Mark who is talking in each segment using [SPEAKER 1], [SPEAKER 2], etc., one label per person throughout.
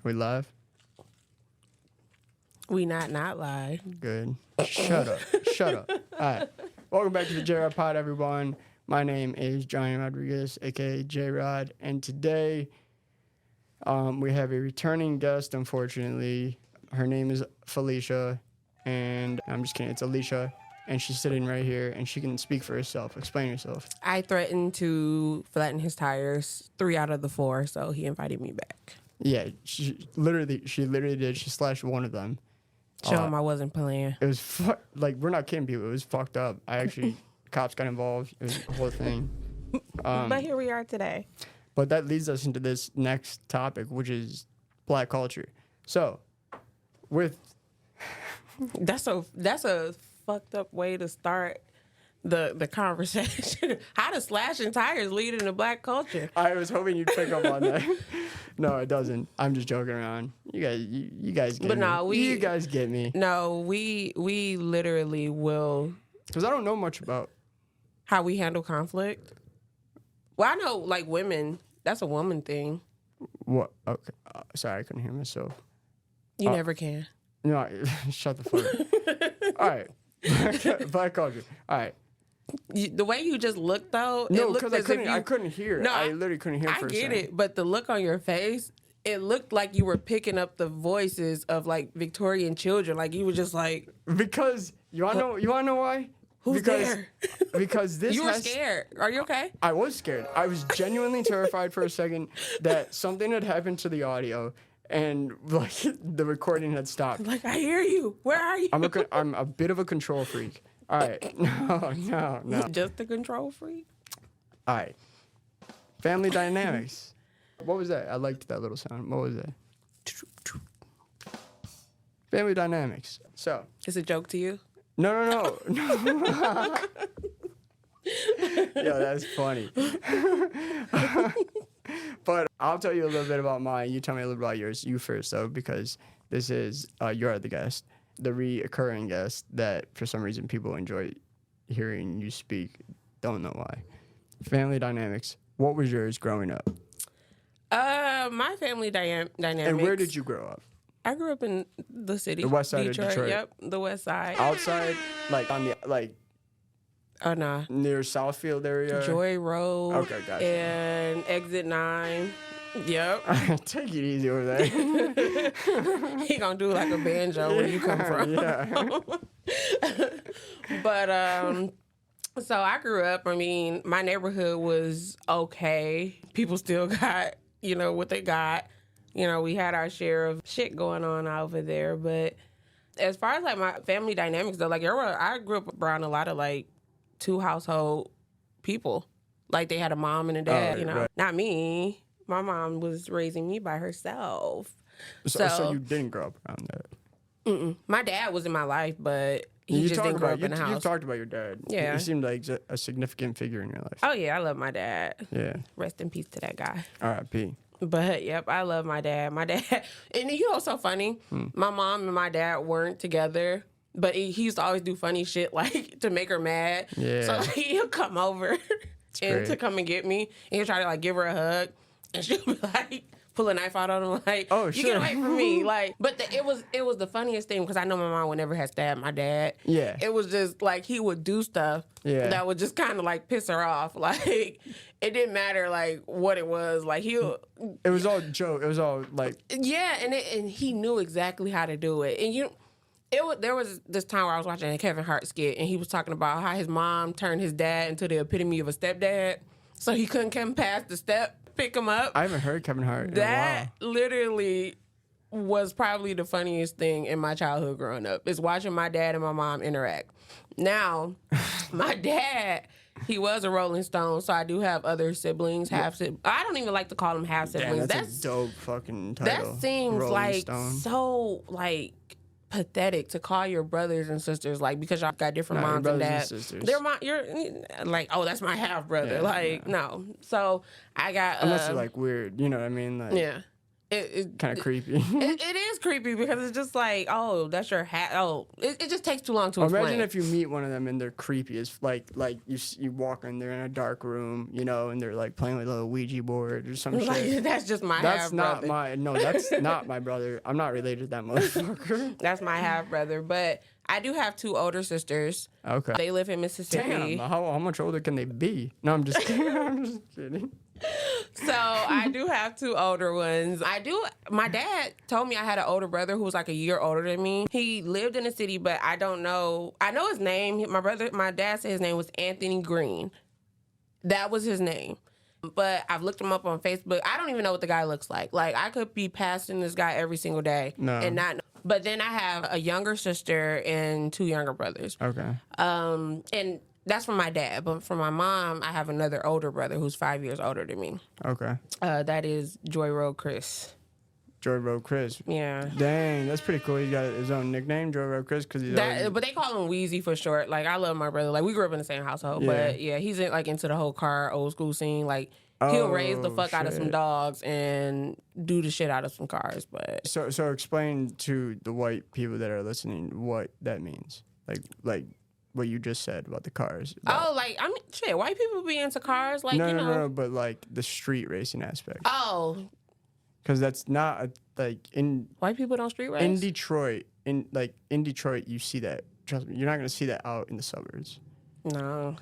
[SPEAKER 1] We live?
[SPEAKER 2] We not live.
[SPEAKER 1] Good. Shut up. Shut up. All right. Welcome back to the JROD pod, everyone. My name is Johnny Rodriguez, a.k.a. JROD. And today, we have a returning guest, unfortunately. Her name is Felicia. And I'm just kidding. It's Alecia. And she's sitting right here, and she can speak for herself. Explain yourself.
[SPEAKER 2] I threatened to flatten his tires 3 out of the 4, so he invited me back.
[SPEAKER 1] Yeah, she literally did. She slashed one of them.
[SPEAKER 2] Show him I wasn't playing.
[SPEAKER 1] It was like, we're not kidding people. It was fucked up. I actually, cops got involved. It was a whole thing.
[SPEAKER 2] But here we are today.
[SPEAKER 1] But that leads us into this next topic, which is black culture. So, with
[SPEAKER 2] That's a fucked up way to start the conversation. How does slashing tires lead into black culture?
[SPEAKER 1] I was hoping you'd pick up on that. No, it doesn't. I'm just joking around. You guys get me.
[SPEAKER 2] But no,
[SPEAKER 1] you guys get me.
[SPEAKER 2] No, we literally will.
[SPEAKER 1] Because I don't know much about
[SPEAKER 2] how we handle conflict. Well, I know, like, women. That's a woman thing.
[SPEAKER 1] What? Okay. Sorry, I couldn't hear myself.
[SPEAKER 2] You never can.
[SPEAKER 1] No, shut the fuck up. All right. Black culture. All right.
[SPEAKER 2] The way you just looked, though,
[SPEAKER 1] no, because I couldn't hear.
[SPEAKER 2] No,
[SPEAKER 1] I literally couldn't hear.
[SPEAKER 2] I get it, but the look on your face, it looked like you were picking up the voices of like Victorian children. Like you were just like,
[SPEAKER 1] because you wanna know why?
[SPEAKER 2] Who's there?
[SPEAKER 1] Because this
[SPEAKER 2] you were scared. Are you okay?
[SPEAKER 1] I was scared. I was genuinely terrified for a second that something had happened to the audio. And like the recording had stopped.
[SPEAKER 2] Like, I hear you. Where are you?
[SPEAKER 1] I'm a bit of a control freak. All right. No.
[SPEAKER 2] Just a control freak?
[SPEAKER 1] All right. Family dynamics. What was that? I liked that little sound. What was that? Family dynamics. So.
[SPEAKER 2] It's a joke to you?
[SPEAKER 1] No. Yo, that's funny. But I'll tell you a little bit about mine. You tell me a little about yours. You first, though, because this is, you're the guest, the recurring guest that for some reason people enjoy hearing you speak. Don't know why. Family dynamics. What was yours growing up?
[SPEAKER 2] My family dynamics.
[SPEAKER 1] And where did you grow up?
[SPEAKER 2] I grew up in the city.
[SPEAKER 1] The west side of Detroit.
[SPEAKER 2] Yep, the west side.
[SPEAKER 1] Outside, like on the, like.
[SPEAKER 2] Oh, no.
[SPEAKER 1] Near Southfield area?
[SPEAKER 2] Joy Road.
[SPEAKER 1] Okay, gotcha.
[SPEAKER 2] And Exit 9. Yep.
[SPEAKER 1] Take it easy over there.
[SPEAKER 2] He gonna do like a banjo where you come from.
[SPEAKER 1] Yeah.
[SPEAKER 2] But, so I grew up, I mean, my neighborhood was okay. People still got, what they got. We had our share of shit going on over there. But as far as like my family dynamics though, like I grew up around a lot of like 2 household people. Like they had a mom and a dad,
[SPEAKER 1] Right.
[SPEAKER 2] Not me. My mom was raising me by herself.
[SPEAKER 1] So you didn't grow up around that?
[SPEAKER 2] Mm-mm. My dad was in my life, but he just didn't grow up in the house.
[SPEAKER 1] You talked about your dad.
[SPEAKER 2] Yeah.
[SPEAKER 1] He seemed like a significant figure in your life.
[SPEAKER 2] Oh, yeah, I love my dad.
[SPEAKER 1] Yeah.
[SPEAKER 2] Rest in peace to that guy.
[SPEAKER 1] R.I.P.
[SPEAKER 2] But, yep, I love my dad. My dad, and what's so funny? My mom and my dad weren't together. But he used to always do funny shit, like, to make her mad. Yeah. So he'll come over to come and get me. And he'll try to, like, give her a hug. And she'll be like, pull a knife out on him, like,
[SPEAKER 1] oh,
[SPEAKER 2] you get away from me. Like, but it was the funniest thing, because I know my mom would never have stabbed my dad.
[SPEAKER 1] Yeah.
[SPEAKER 2] It was just, like, he would do stuff that would just kind of, like, piss her off. Like, it didn't matter, like, what it was. Like, it
[SPEAKER 1] was all joke. It was all, like.
[SPEAKER 2] Yeah, and he knew exactly how to do it. And there was this time where I was watching a Kevin Hart skit, and he was talking about how his mom turned his dad into the epitome of a stepdad, so he couldn't come past the step, pick him up.
[SPEAKER 1] I haven't heard Kevin Hart
[SPEAKER 2] That literally was probably the funniest thing in my childhood growing up, is watching my dad and my mom interact. Now, my dad, he was a Rolling Stone, so I do have other siblings, half-siblings. I don't even like to call them half-siblings.
[SPEAKER 1] Damn, that's a dope fucking title.
[SPEAKER 2] That seems
[SPEAKER 1] Rolling
[SPEAKER 2] like
[SPEAKER 1] Stone.
[SPEAKER 2] So, like, pathetic to call your brothers and sisters, like, because y'all got different moms and dads. You're like, oh, that's my half brother. No. So I got
[SPEAKER 1] unless you're like weird, you know what I mean? Like,
[SPEAKER 2] yeah.
[SPEAKER 1] kind of creepy.
[SPEAKER 2] It is creepy because it's just like, oh, that's your hat. Oh, it just takes too long to explain.
[SPEAKER 1] Imagine if you meet one of them and they're creepy. It's like you walk in, they're in a dark room, you know, and they're like playing with a little Ouija board or some shit.
[SPEAKER 2] That's just my
[SPEAKER 1] That's
[SPEAKER 2] half
[SPEAKER 1] not
[SPEAKER 2] brother.
[SPEAKER 1] that's not my brother. I'm not related to that motherfucker.
[SPEAKER 2] That's my half brother. But I do have 2 older sisters.
[SPEAKER 1] Okay.
[SPEAKER 2] They live in Mississippi.
[SPEAKER 1] Damn, how much older can they be? No, I'm just kidding. I'm just kidding.
[SPEAKER 2] So I do have 2 older ones. My dad told me I had an older brother who was like a year older than me. He lived in the city, but I don't know. I know his name. My dad said his name was Anthony Green. That was his name. But I've looked him up on Facebook. I don't even know what the guy looks like. Like, I could be passing this guy every single day and not know. But then I have a younger sister and 2 younger brothers.
[SPEAKER 1] Okay.
[SPEAKER 2] And that's from my dad. But from my mom, I have another older brother who's 5 years older than me.
[SPEAKER 1] Okay.
[SPEAKER 2] That is JROD Chris.
[SPEAKER 1] JROD Chris.
[SPEAKER 2] Yeah.
[SPEAKER 1] Dang, that's pretty cool. He got his own nickname, JROD Chris, because he's
[SPEAKER 2] But they call him Wheezy for short. Like, I love my brother. Like, we grew up in the same household.
[SPEAKER 1] Yeah.
[SPEAKER 2] But yeah, he's into the whole car old school scene. Like, he'll raise the fuck out of some dogs and do the shit out of some cars. But
[SPEAKER 1] so explain to the white people that are listening what that means. Like what you just said about the cars.
[SPEAKER 2] Shit, white people be into cars. Like,
[SPEAKER 1] No, but like the street racing aspect.
[SPEAKER 2] Oh.
[SPEAKER 1] Because that's not in
[SPEAKER 2] White people don't street race?
[SPEAKER 1] in Detroit. In Detroit, you see that. Trust me, you're not gonna see that out in the suburbs.
[SPEAKER 2] No.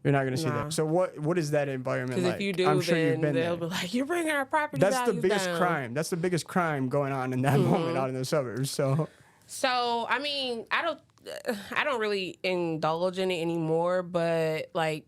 [SPEAKER 1] You're not gonna see
[SPEAKER 2] Nah.
[SPEAKER 1] that. So what is that environment like?
[SPEAKER 2] Because if you do,
[SPEAKER 1] I'm sure
[SPEAKER 2] then
[SPEAKER 1] you've been
[SPEAKER 2] they'll
[SPEAKER 1] there.
[SPEAKER 2] be like, you're bringing our property
[SPEAKER 1] That's the
[SPEAKER 2] values
[SPEAKER 1] biggest
[SPEAKER 2] down.
[SPEAKER 1] crime. That's the biggest crime going on in that moment out in the suburbs. So
[SPEAKER 2] I mean, I don't really indulge in it anymore, but like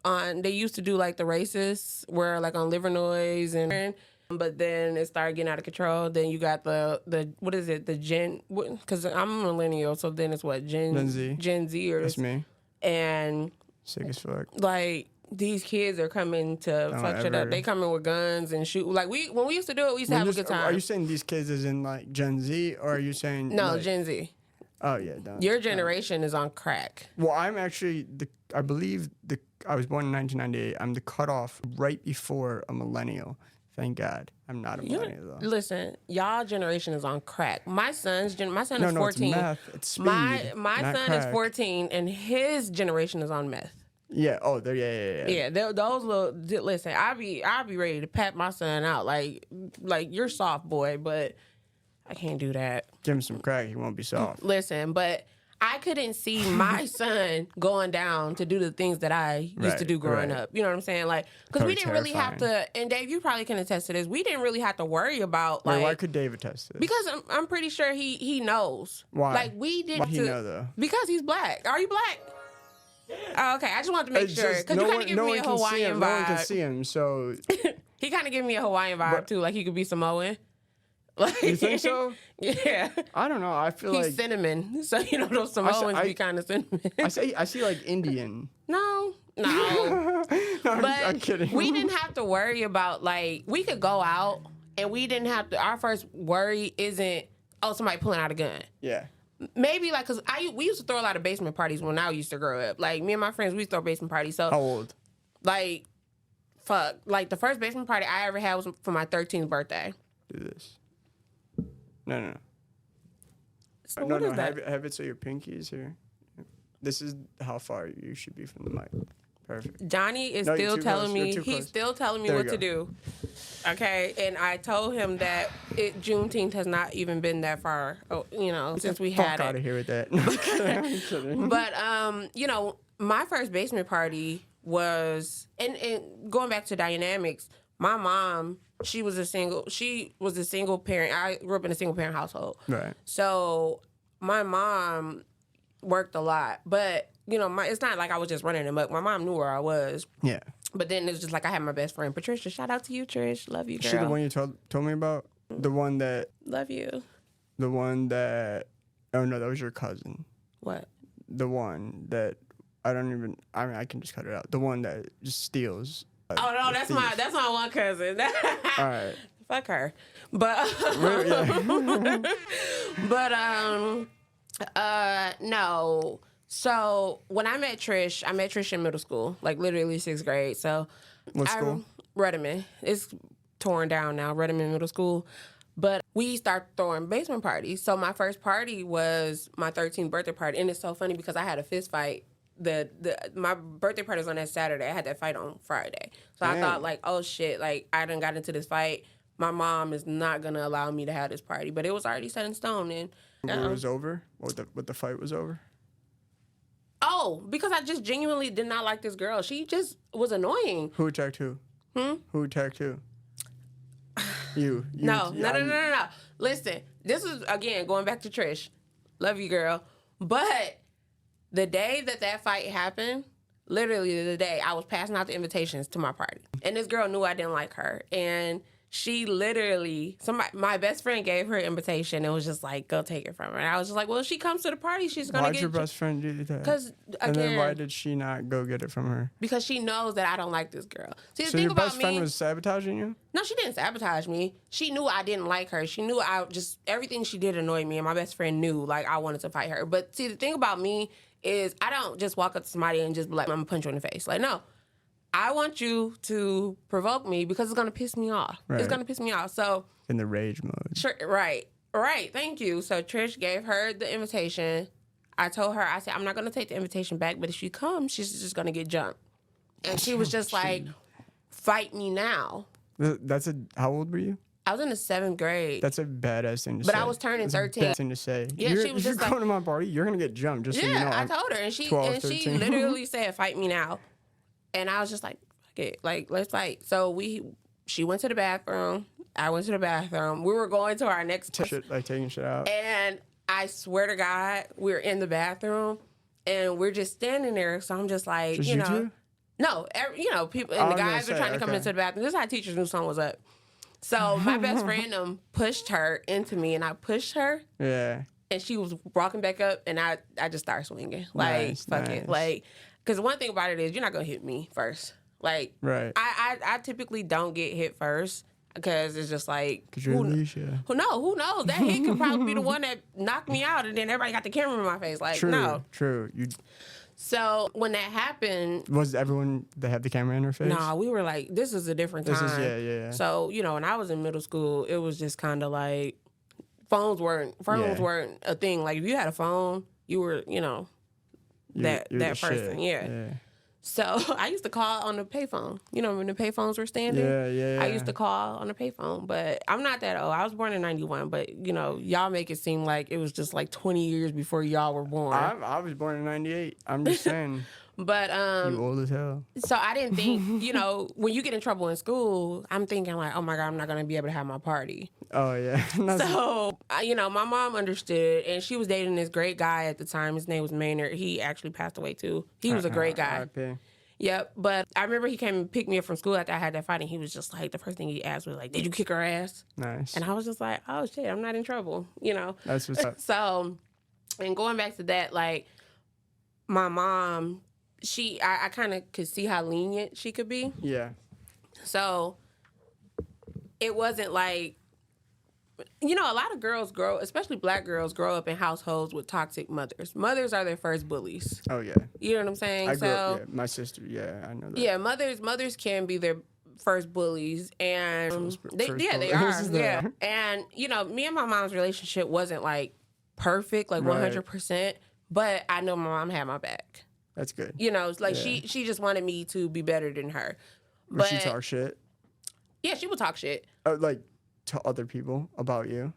[SPEAKER 2] they used to do like the races where like on Livernois but then it started getting out of control. Then you got the what is it? The Gen, because I'm a millennial, so then it's what Gen
[SPEAKER 1] Z.
[SPEAKER 2] Zers.
[SPEAKER 1] that's me.
[SPEAKER 2] And
[SPEAKER 1] Sick as fuck.
[SPEAKER 2] like these kids are coming to fuck shit up. They coming with guns and shoot. Like when we used to do it, we used to have a good time.
[SPEAKER 1] Are you saying these kids is in like Gen Z, or are you saying
[SPEAKER 2] No, Gen Z.
[SPEAKER 1] Oh yeah,
[SPEAKER 2] Your generation is on crack.
[SPEAKER 1] Well, I'm actually I was born in 1998. I'm the cutoff right before a millennial. Thank God, I'm not a millennial though.
[SPEAKER 2] Listen, y'all generation is on crack. My son is 14.
[SPEAKER 1] It's meth. It's speed.
[SPEAKER 2] My
[SPEAKER 1] not
[SPEAKER 2] son
[SPEAKER 1] crack.
[SPEAKER 2] is 14, and his generation is on meth.
[SPEAKER 1] Yeah. Oh, yeah.
[SPEAKER 2] Yeah, those little. Listen, I'll be ready to pat my son out like you're soft, boy, but I can't do that.
[SPEAKER 1] Give him some crack, he won't be soft.
[SPEAKER 2] Listen, but I couldn't see my son going down to do the things that I used to do growing up. You know what I'm saying? Like, because we didn't really have to. And Dave, you probably can attest to this. We didn't really have to worry about like.
[SPEAKER 1] Why could Dave attest to this?
[SPEAKER 2] Because I'm pretty sure he knows.
[SPEAKER 1] Why?
[SPEAKER 2] Like we didn't.
[SPEAKER 1] Why he know though?
[SPEAKER 2] Because he's black. Are you black? Oh, okay, I just wanted to make sure because you kind of give me a Hawaiian vibe.
[SPEAKER 1] No one can see him, so
[SPEAKER 2] he kind of gave me a Hawaiian vibe too. Like he could be Samoan. Like,
[SPEAKER 1] you think so?
[SPEAKER 2] Yeah.
[SPEAKER 1] I don't know. I feel
[SPEAKER 2] he's
[SPEAKER 1] like
[SPEAKER 2] cinnamon. So those Samoans be kind of cinnamon.
[SPEAKER 1] I see like Indian.
[SPEAKER 2] No.
[SPEAKER 1] No,
[SPEAKER 2] but
[SPEAKER 1] I'm kidding.
[SPEAKER 2] We didn't have to worry about like we could go out and we didn't have to. Our first worry isn't somebody pulling out a gun.
[SPEAKER 1] Yeah.
[SPEAKER 2] Maybe like because we used to throw a lot of basement parties when I used to grow up. Like me and my friends, we used to throw basement parties. So
[SPEAKER 1] how old?
[SPEAKER 2] Like, fuck. Like the first basement party I ever had was for my 13th birthday.
[SPEAKER 1] Do this. No.
[SPEAKER 2] So what is that?
[SPEAKER 1] Have it so your pinky is here. This is how far you should be from the mic. Perfect.
[SPEAKER 2] Johnny is still telling me
[SPEAKER 1] he's
[SPEAKER 2] still telling me what to do. Okay, and I told him that Juneteenth has not even been that far. Since we had it.
[SPEAKER 1] Fuck out of here with that. I'm kidding.
[SPEAKER 2] But my first basement party was and going back to dynamics. My mom, she was a single parent. I grew up in a single parent household.
[SPEAKER 1] Right.
[SPEAKER 2] So my mom worked a lot, but it's not like I was just running amok. My mom knew where I was. Yeah. But then it was just like I had my best friend Patricia. Shout out to you, Trish. Love you, girl.
[SPEAKER 1] She the one you told me about? The one that
[SPEAKER 2] love you.
[SPEAKER 1] The one that that was your cousin.
[SPEAKER 2] What?
[SPEAKER 1] The one that I can just cut it out. The one that just steals.
[SPEAKER 2] Oh no, that's my one cousin.
[SPEAKER 1] All right.
[SPEAKER 2] Fuck her. But no. So when I met Trish in middle school, like literally 6th grade. So
[SPEAKER 1] what school?
[SPEAKER 2] Rudderman. It's torn down now, Redmond Middle School. But we start throwing basement parties. So my first party was my 13th birthday party. And it's so funny because I had a fist fight. My birthday party was on that Saturday. I had that fight on Friday. So I thought, like, oh, shit, like, I done got into this fight. My mom is not going to allow me to have this party. But it was already set in stone. And
[SPEAKER 1] it was over? What the fight was over?
[SPEAKER 2] Oh, because I just genuinely did not like this girl. She just was annoying.
[SPEAKER 1] Who attacked who? Who attacked who? You.
[SPEAKER 2] No. Listen, this is, again, going back to Trish. Love you, girl. But the day that fight happened, literally the day, I was passing out the invitations to my party. And this girl knew I didn't like her. And she literally, my best friend gave her an invitation and was just like, go take it from her. And I was just like, well, if she comes to the party, she's going to get...
[SPEAKER 1] Why'd your best friend do that?
[SPEAKER 2] Because, again...
[SPEAKER 1] And then why did she not go get it from her?
[SPEAKER 2] Because she knows that I don't like this girl. See, the
[SPEAKER 1] so
[SPEAKER 2] thing
[SPEAKER 1] your
[SPEAKER 2] about
[SPEAKER 1] best friend was sabotaging you?
[SPEAKER 2] No, she didn't sabotage me. She knew I didn't like her. She knew everything she did annoyed me, and my best friend knew, like, I wanted to fight her. But see, the thing about me is I don't just walk up to somebody and just be like, I'm going to punch you in the face. Like, no. I want you to provoke me because it's going to piss me off. Right. It's going to piss me off. So
[SPEAKER 1] in the rage mode.
[SPEAKER 2] Sure, right. Thank you. So Trish gave her the invitation. I told her, I said, I'm not going to take the invitation back, but if she comes, she's just going to get jumped. And she was just like, fight me now.
[SPEAKER 1] How old were you?
[SPEAKER 2] I was in the 7th grade.
[SPEAKER 1] That's a badass thing to say.
[SPEAKER 2] But I was turning 13.
[SPEAKER 1] Badass thing to say.
[SPEAKER 2] Yeah, she was just
[SPEAKER 1] like, going to my party, you're going to get jumped, just so you know.
[SPEAKER 2] Yeah, I told her. And she literally said, fight me now. And I was just like, okay, like, let's fight. So she went to the bathroom. I went to the bathroom. We were going to our next...
[SPEAKER 1] taking shit out.
[SPEAKER 2] And I swear to God, we were in the bathroom, and we're just standing there. So I'm just like,
[SPEAKER 1] just you know...
[SPEAKER 2] No, people, and the guys were trying to come into the bathroom. This is how teachers knew something was up. So my best friend pushed her into me, and I pushed her.
[SPEAKER 1] Yeah.
[SPEAKER 2] And she was walking back up, and I just started swinging. Like, fuck it. Like... Because one thing about it is you're not going to hit me first. Like,
[SPEAKER 1] right.
[SPEAKER 2] I typically don't get hit first because it's just like...
[SPEAKER 1] Because you're Alecia.
[SPEAKER 2] Who knows? That hit could probably be the one that knocked me out and then everybody got the camera in my face. Like, no.
[SPEAKER 1] True.
[SPEAKER 2] So when that happened...
[SPEAKER 1] Was everyone that had the camera in her face?
[SPEAKER 2] Nah, we were like, this is a different time.
[SPEAKER 1] Yeah.
[SPEAKER 2] So, when I was in middle school, it was just kind of like... Phones weren't a thing. Like, if you had a phone, you were, that person, yeah. So I used to call on the payphone. When the payphones were standing?
[SPEAKER 1] Yeah.
[SPEAKER 2] I used to call on the payphone, but I'm not that old. I was born in 91, but, y'all make it seem like it was just like 20 years before y'all were born.
[SPEAKER 1] I was born in 98. I'm just saying.
[SPEAKER 2] But
[SPEAKER 1] you old as hell.
[SPEAKER 2] So I didn't think, when you get in trouble in school, I'm thinking like, oh my God, I'm not gonna be able to have my party.
[SPEAKER 1] Oh yeah.
[SPEAKER 2] So my mom understood, and she was dating this great guy at the time. His name was Maynard. He actually passed away too. He was a great guy. Yep. But I remember he came and picked me up from school after I had that fight, and he was just like, the first thing he asked was like, "Did you kick her ass?"
[SPEAKER 1] Nice.
[SPEAKER 2] And I was just like, oh shit, I'm not in trouble.
[SPEAKER 1] That's what's up.
[SPEAKER 2] So, and going back to that, like my mom. I kind of could see how lenient she could be.
[SPEAKER 1] Yeah.
[SPEAKER 2] So it wasn't like, a lot of girls especially black girls, grow up in households with toxic mothers. Mothers are their first bullies.
[SPEAKER 1] Oh, yeah.
[SPEAKER 2] You know what I'm saying?
[SPEAKER 1] I grew up, my sister, I know that.
[SPEAKER 2] Yeah, mothers can be their first bullies. And they are. Yeah. And, me and my mom's relationship wasn't like perfect, like 100%, but I know my mom had my back.
[SPEAKER 1] That's good.
[SPEAKER 2] She just wanted me to be better than her.
[SPEAKER 1] But she talk shit?
[SPEAKER 2] Yeah, she would talk shit.
[SPEAKER 1] Like to other people about you?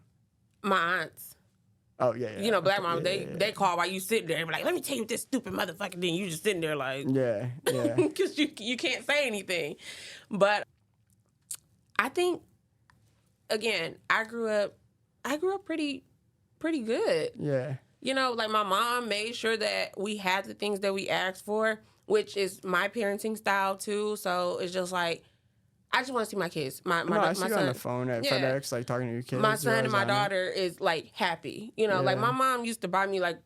[SPEAKER 2] My aunts.
[SPEAKER 1] Oh, yeah.
[SPEAKER 2] Black moms, they call while you sitting there and be like, let me tell you what this stupid motherfucker did. You just sitting there like...
[SPEAKER 1] Yeah.
[SPEAKER 2] Because you can't say anything. But I think, again, I grew up pretty good.
[SPEAKER 1] Yeah.
[SPEAKER 2] Like my mom made sure that we had the things that we asked for, which is my parenting style too. So it's just like, I just want to see my kids.
[SPEAKER 1] I see you on the phone at FedEx, like talking to your kids.
[SPEAKER 2] My son and my daughter is like happy. Like my mom used to buy me like,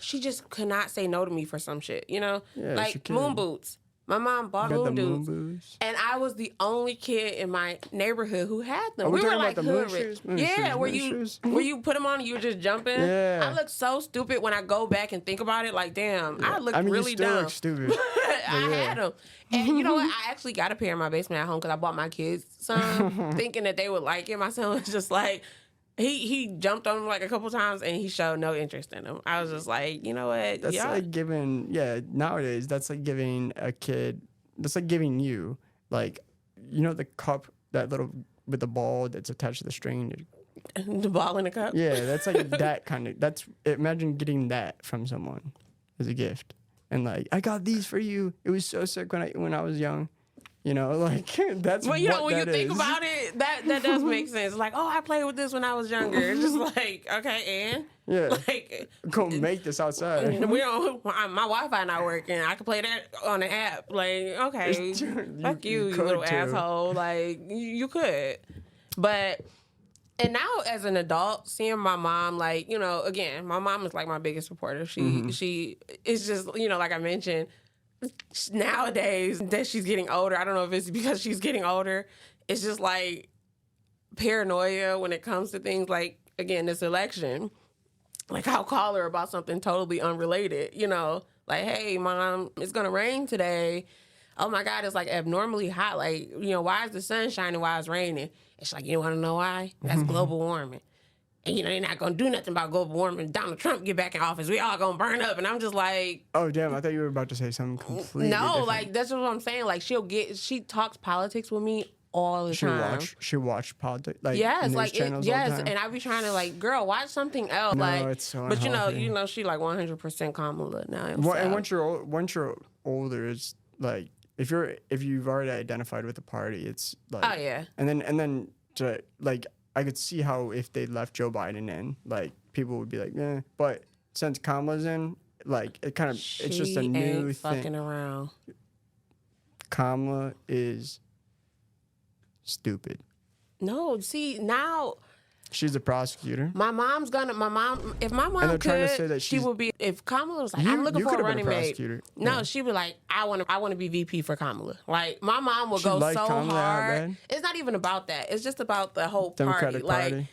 [SPEAKER 2] she just could not say no to me for some shit. Like moon boots. My mom bought
[SPEAKER 1] Got the
[SPEAKER 2] moon
[SPEAKER 1] moon
[SPEAKER 2] dudes.
[SPEAKER 1] boots.
[SPEAKER 2] And I was the only kid in my neighborhood who had them.
[SPEAKER 1] Are we
[SPEAKER 2] were
[SPEAKER 1] talking
[SPEAKER 2] like
[SPEAKER 1] about the moon
[SPEAKER 2] hood rich.
[SPEAKER 1] shoes? Moon
[SPEAKER 2] Yeah,
[SPEAKER 1] shoes,
[SPEAKER 2] where
[SPEAKER 1] moon
[SPEAKER 2] you
[SPEAKER 1] shoes.
[SPEAKER 2] where you put them on and you were just jumping.
[SPEAKER 1] Yeah.
[SPEAKER 2] I look so stupid when I go back and think about it. Like, damn, I look really
[SPEAKER 1] you still
[SPEAKER 2] dumb.
[SPEAKER 1] look stupid.
[SPEAKER 2] I had them. And you know what? I actually got a pair in my basement at home because I bought my kids some thinking that they would like it. My son was just like, he jumped on them like a couple times and he showed no interest in them. I was just like, you know what?
[SPEAKER 1] That's like giving, nowadays, that's like giving a kid, that's like giving you, like, you know, the cup, that little, with the ball that's attached to the string.
[SPEAKER 2] The ball in the cup?
[SPEAKER 1] Yeah, that's like that kind of, imagine getting that from someone as a gift. And like, I got these for you. It was so sick when I was young. You know, like, that's
[SPEAKER 2] well, you know,
[SPEAKER 1] what
[SPEAKER 2] when you
[SPEAKER 1] that
[SPEAKER 2] think
[SPEAKER 1] is.
[SPEAKER 2] about it, that does make sense. Like, oh, I played with this when I was younger. It's just like, okay, and?
[SPEAKER 1] Yeah.
[SPEAKER 2] Like,
[SPEAKER 1] Go make this outside.
[SPEAKER 2] we don't, my Wi-Fi not working. I can play that on an app. Like, okay, fuck you little
[SPEAKER 1] could too.
[SPEAKER 2] asshole. Like, you could. But, and now as an adult, seeing my mom, like, you know, again, my mom is like my biggest supporter. She is just, you know, like I mentioned, nowadays that she's getting older, I don't know if it's because she's getting older, it's just like paranoia when it comes to things like, again, this election. Like, I'll call her about something totally unrelated, you know, like, hey, Mom, it's going to rain today. Oh, my God, it's like abnormally hot. Like, you know, why is the sun shining while it's raining? It's like, you want to know why? That's global warming. And, you know, they're not going to do nothing about global warming. Donald Trump get back in office. We all going to burn up. And I'm just like...
[SPEAKER 1] Oh, damn. I thought you were about to say something completely
[SPEAKER 2] No,
[SPEAKER 1] different.
[SPEAKER 2] like, that's what I'm saying. Like, she talks politics with me all the time.
[SPEAKER 1] She watch politics, like,
[SPEAKER 2] yes,
[SPEAKER 1] news
[SPEAKER 2] like
[SPEAKER 1] channels all the
[SPEAKER 2] yes,
[SPEAKER 1] time.
[SPEAKER 2] and I be trying to like, girl, watch something else.
[SPEAKER 1] No,
[SPEAKER 2] like,
[SPEAKER 1] it's so
[SPEAKER 2] but
[SPEAKER 1] unhealthy.
[SPEAKER 2] you know, she like 100% Kamala now.
[SPEAKER 1] Well, and once you're older, it's like if you've already identified with the party, it's like
[SPEAKER 2] oh yeah,
[SPEAKER 1] and then to like I could see how if they left Joe Biden in, like people would be like, eh. But since Kamala's in, like it kind of it's just a
[SPEAKER 2] She
[SPEAKER 1] new
[SPEAKER 2] ain't
[SPEAKER 1] thing.
[SPEAKER 2] fucking around.
[SPEAKER 1] Kamala is stupid.
[SPEAKER 2] No, see now.
[SPEAKER 1] She's a prosecutor.
[SPEAKER 2] If my mom
[SPEAKER 1] And they're
[SPEAKER 2] could,
[SPEAKER 1] trying to say that
[SPEAKER 2] she
[SPEAKER 1] she's-
[SPEAKER 2] would be. If Kamala was like,
[SPEAKER 1] You-
[SPEAKER 2] I'm looking
[SPEAKER 1] you
[SPEAKER 2] for a
[SPEAKER 1] could've been a
[SPEAKER 2] running mate.
[SPEAKER 1] prosecutor.
[SPEAKER 2] No,
[SPEAKER 1] Yeah.
[SPEAKER 2] she'd be like, I want to be VP for Kamala. Like my mom will
[SPEAKER 1] She
[SPEAKER 2] go
[SPEAKER 1] liked
[SPEAKER 2] so
[SPEAKER 1] Kamala that
[SPEAKER 2] hard.
[SPEAKER 1] bad?
[SPEAKER 2] It's not even about that. It's just about the whole
[SPEAKER 1] Democratic
[SPEAKER 2] party.
[SPEAKER 1] Party.
[SPEAKER 2] Like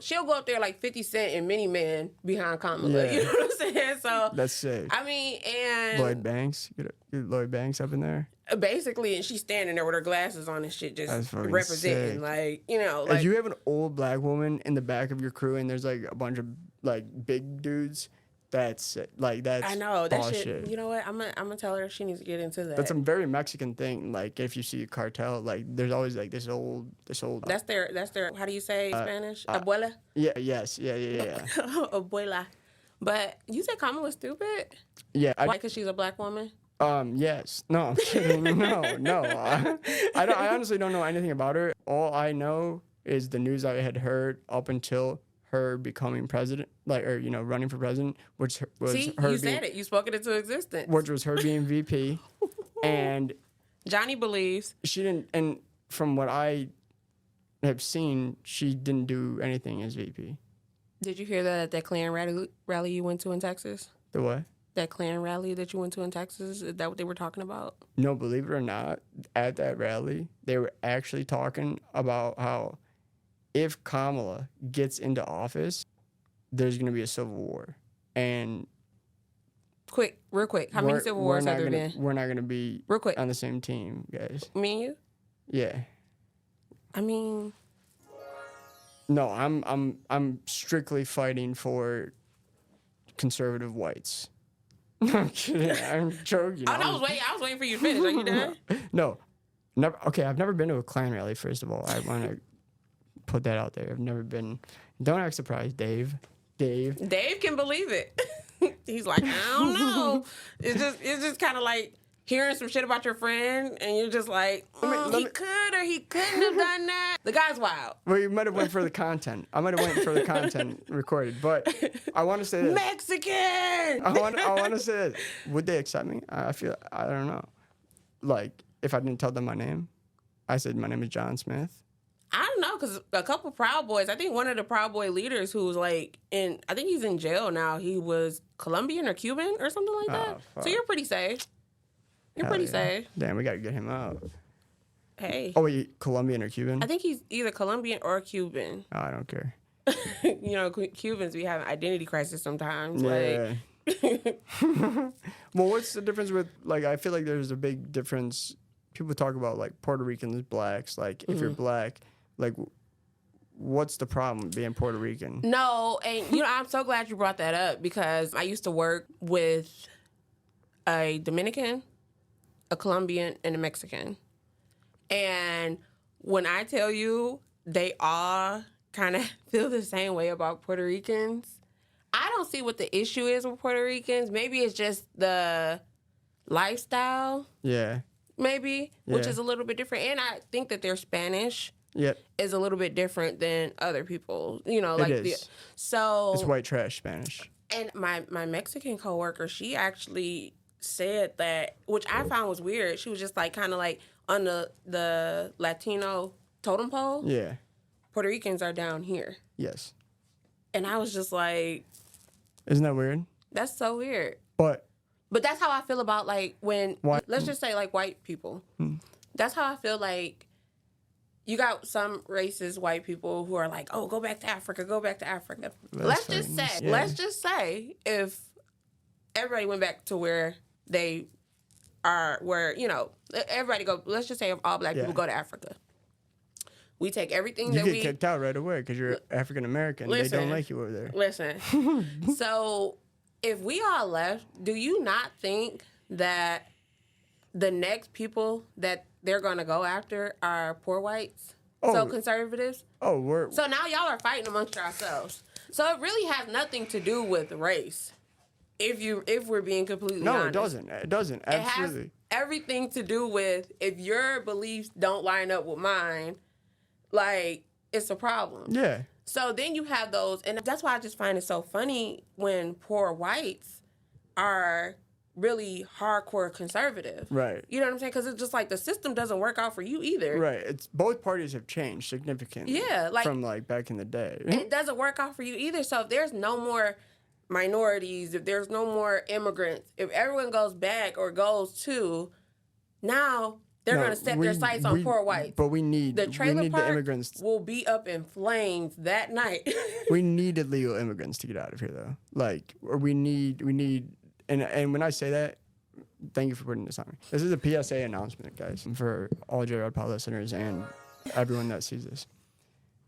[SPEAKER 2] she'll go up there like 50 Cent and Mini Man behind Kamala.
[SPEAKER 1] Yeah.
[SPEAKER 2] You know what I'm saying? So
[SPEAKER 1] That's sick.
[SPEAKER 2] I mean, and
[SPEAKER 1] Lloyd Banks. Get Lloyd Banks up in there.
[SPEAKER 2] basically, and she's standing there with her glasses on and shit, just
[SPEAKER 1] That's fucking
[SPEAKER 2] representing,
[SPEAKER 1] sick.
[SPEAKER 2] like, you know, like,
[SPEAKER 1] If you have an old black woman in the back of your crew and there's like a bunch of like big dudes, that's
[SPEAKER 2] I know that
[SPEAKER 1] bullshit.
[SPEAKER 2] shit. You know what? I'm gonna tell her she needs to get into that.
[SPEAKER 1] That's a very Mexican thing. Like if you see a cartel, like there's always like this old.
[SPEAKER 2] That's their. How do you say Spanish? Abuela.
[SPEAKER 1] Yeah. Yes. Yeah.
[SPEAKER 2] Abuela. But you said Kamala stupid?
[SPEAKER 1] Yeah.
[SPEAKER 2] Why? Because she's a black woman.
[SPEAKER 1] Yes. No, I'm kidding. No. I honestly don't know anything about her. All I know is the news I had heard up until her becoming president, like, or, you know, running for president, which was
[SPEAKER 2] See,
[SPEAKER 1] her
[SPEAKER 2] you said it. You spoke it into existence.
[SPEAKER 1] which was her being VP. And
[SPEAKER 2] Johnny believes.
[SPEAKER 1] she didn't, and from what I have seen, she didn't do anything as VP.
[SPEAKER 2] Did you hear that at that Klan rally you went to in Texas?
[SPEAKER 1] The what?
[SPEAKER 2] That Klan rally that you went to in Texas? Is that what they were talking about?
[SPEAKER 1] No, believe it or not, at that rally, they were actually talking about how if Kamala gets into office, there's going to be a civil war. And
[SPEAKER 2] Real quick. How many civil wars have there been?
[SPEAKER 1] We're not going to be
[SPEAKER 2] Real quick.
[SPEAKER 1] on the same team, guys.
[SPEAKER 2] Me and you?
[SPEAKER 1] Yeah.
[SPEAKER 2] I mean,
[SPEAKER 1] No, I'm strictly fighting for conservative whites. I'm kidding. I'm joking.
[SPEAKER 2] I was waiting for you to finish. Are you done?
[SPEAKER 1] No. Never. Okay, I've never been to a Klan rally, first of all. I want to put that out there. I've never been. Don't act surprised, Dave. Dave
[SPEAKER 2] can believe it. He's like, I don't know. It's just kind of like hearing some shit about your friend, and you're just like, he could or he couldn't have done that. The guy's wild.
[SPEAKER 1] Well, you might have went for the content. I might have went for the content recorded, but I want to say this.
[SPEAKER 2] Mexican.
[SPEAKER 1] I want to say this. Would they accept me? I don't know. Like, if I didn't tell them my name, I said my name is John Smith.
[SPEAKER 2] I don't know, because a couple Proud Boys, I think one of the Proud Boy leaders who was like I think he's in jail now. He was Colombian or Cuban or something like that.
[SPEAKER 1] Fuck.
[SPEAKER 2] So you're pretty safe. You're
[SPEAKER 1] Hell
[SPEAKER 2] pretty
[SPEAKER 1] yeah.
[SPEAKER 2] safe.
[SPEAKER 1] Damn, we gotta get him out.
[SPEAKER 2] Hey.
[SPEAKER 1] Oh, wait, Colombian or Cuban?
[SPEAKER 2] I think he's either Colombian or Cuban.
[SPEAKER 1] Oh, I don't care.
[SPEAKER 2] You know, Cubans, we have an identity crisis sometimes.
[SPEAKER 1] Yeah.
[SPEAKER 2] Like,
[SPEAKER 1] Well, what's the difference with, like, I feel like there's a big difference. People talk about, like, Puerto Ricans, blacks. Like, if you're black, like, what's the problem being Puerto Rican?
[SPEAKER 2] no, and you know, I'm so glad you brought that up because I used to work with a Dominican, a Colombian, and a Mexican. And when I tell you they all kind of feel the same way about Puerto Ricans, I don't see what the issue is with Puerto Ricans. Maybe it's just the lifestyle,
[SPEAKER 1] Yeah.
[SPEAKER 2] maybe, which
[SPEAKER 1] Yeah.
[SPEAKER 2] is a little bit different. And I think that their Spanish
[SPEAKER 1] Yep.
[SPEAKER 2] is a little bit different than other people. You know, like
[SPEAKER 1] It is.
[SPEAKER 2] so.
[SPEAKER 1] It's white trash Spanish.
[SPEAKER 2] And my Mexican coworker, she actually said that, which I found was weird. She was just like kind of like on the Latino totem pole.
[SPEAKER 1] Yeah.
[SPEAKER 2] Puerto Ricans are down here,
[SPEAKER 1] Yes.
[SPEAKER 2] and I was just like,
[SPEAKER 1] Isn't that weird?
[SPEAKER 2] that's so weird.
[SPEAKER 1] But
[SPEAKER 2] But that's how I feel about like when let's just say like white people. That's how I feel like. You got some racist white people who are like, "Oh, go back to Africa, go back to Africa." Let's just say if everybody went back to where they are, where you know everybody go. Let's just say if all black people go to Africa, we take everything
[SPEAKER 1] you
[SPEAKER 2] that
[SPEAKER 1] get
[SPEAKER 2] we
[SPEAKER 1] kicked out right away because you're African American. They don't like you over there.
[SPEAKER 2] listen. So if we all left, do you not think that the next people that they're going to go after are poor whites? So
[SPEAKER 1] Oh.
[SPEAKER 2] conservatives?
[SPEAKER 1] Oh, we're
[SPEAKER 2] So now y'all are fighting amongst yourselves. So it really has nothing to do with race. If we're being completely
[SPEAKER 1] no,
[SPEAKER 2] honest.
[SPEAKER 1] it doesn't. It doesn't.
[SPEAKER 2] It has
[SPEAKER 1] Absolutely.
[SPEAKER 2] everything to do with if your beliefs don't line up with mine, like it's a problem.
[SPEAKER 1] Yeah.
[SPEAKER 2] So then you have those, and that's why I just find it so funny when poor whites are really hardcore conservative.
[SPEAKER 1] Right.
[SPEAKER 2] You know what I'm saying? Because it's just like the system doesn't work out for you either.
[SPEAKER 1] Right. It's both parties have changed significantly.
[SPEAKER 2] Yeah, like-
[SPEAKER 1] from like back in the day.
[SPEAKER 2] It doesn't work out for you either. So if there's no more minorities, if there's no more immigrants, if everyone goes back or goes to, now they're
[SPEAKER 1] No,
[SPEAKER 2] going to set their sights on poor whites.
[SPEAKER 1] But we need
[SPEAKER 2] The trailer
[SPEAKER 1] the
[SPEAKER 2] park
[SPEAKER 1] immigrants.
[SPEAKER 2] will be up in flames that night.
[SPEAKER 1] We need illegal immigrants to get out of here, though. Like, or we need, and when I say that, thank you for putting this on me. This is a PSA announcement, guys, for all JROD pod listeners and everyone that sees this.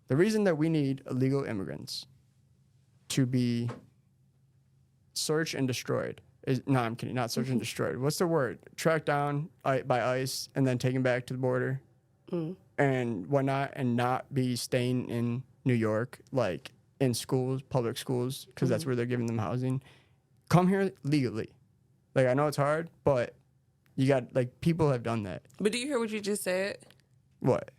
[SPEAKER 1] The reason that we need illegal immigrants to be searched and destroyed is, no, I'm kidding, not searched and destroyed. What's the word? Tracked down by ICE and then taken back to the border and whatnot, and not be staying in New York, like in schools, public schools, because that's where they're giving them housing. Come here legally. Like, I know it's hard, but you got, like, people have done that.
[SPEAKER 2] But do you hear what you just said?
[SPEAKER 1] What?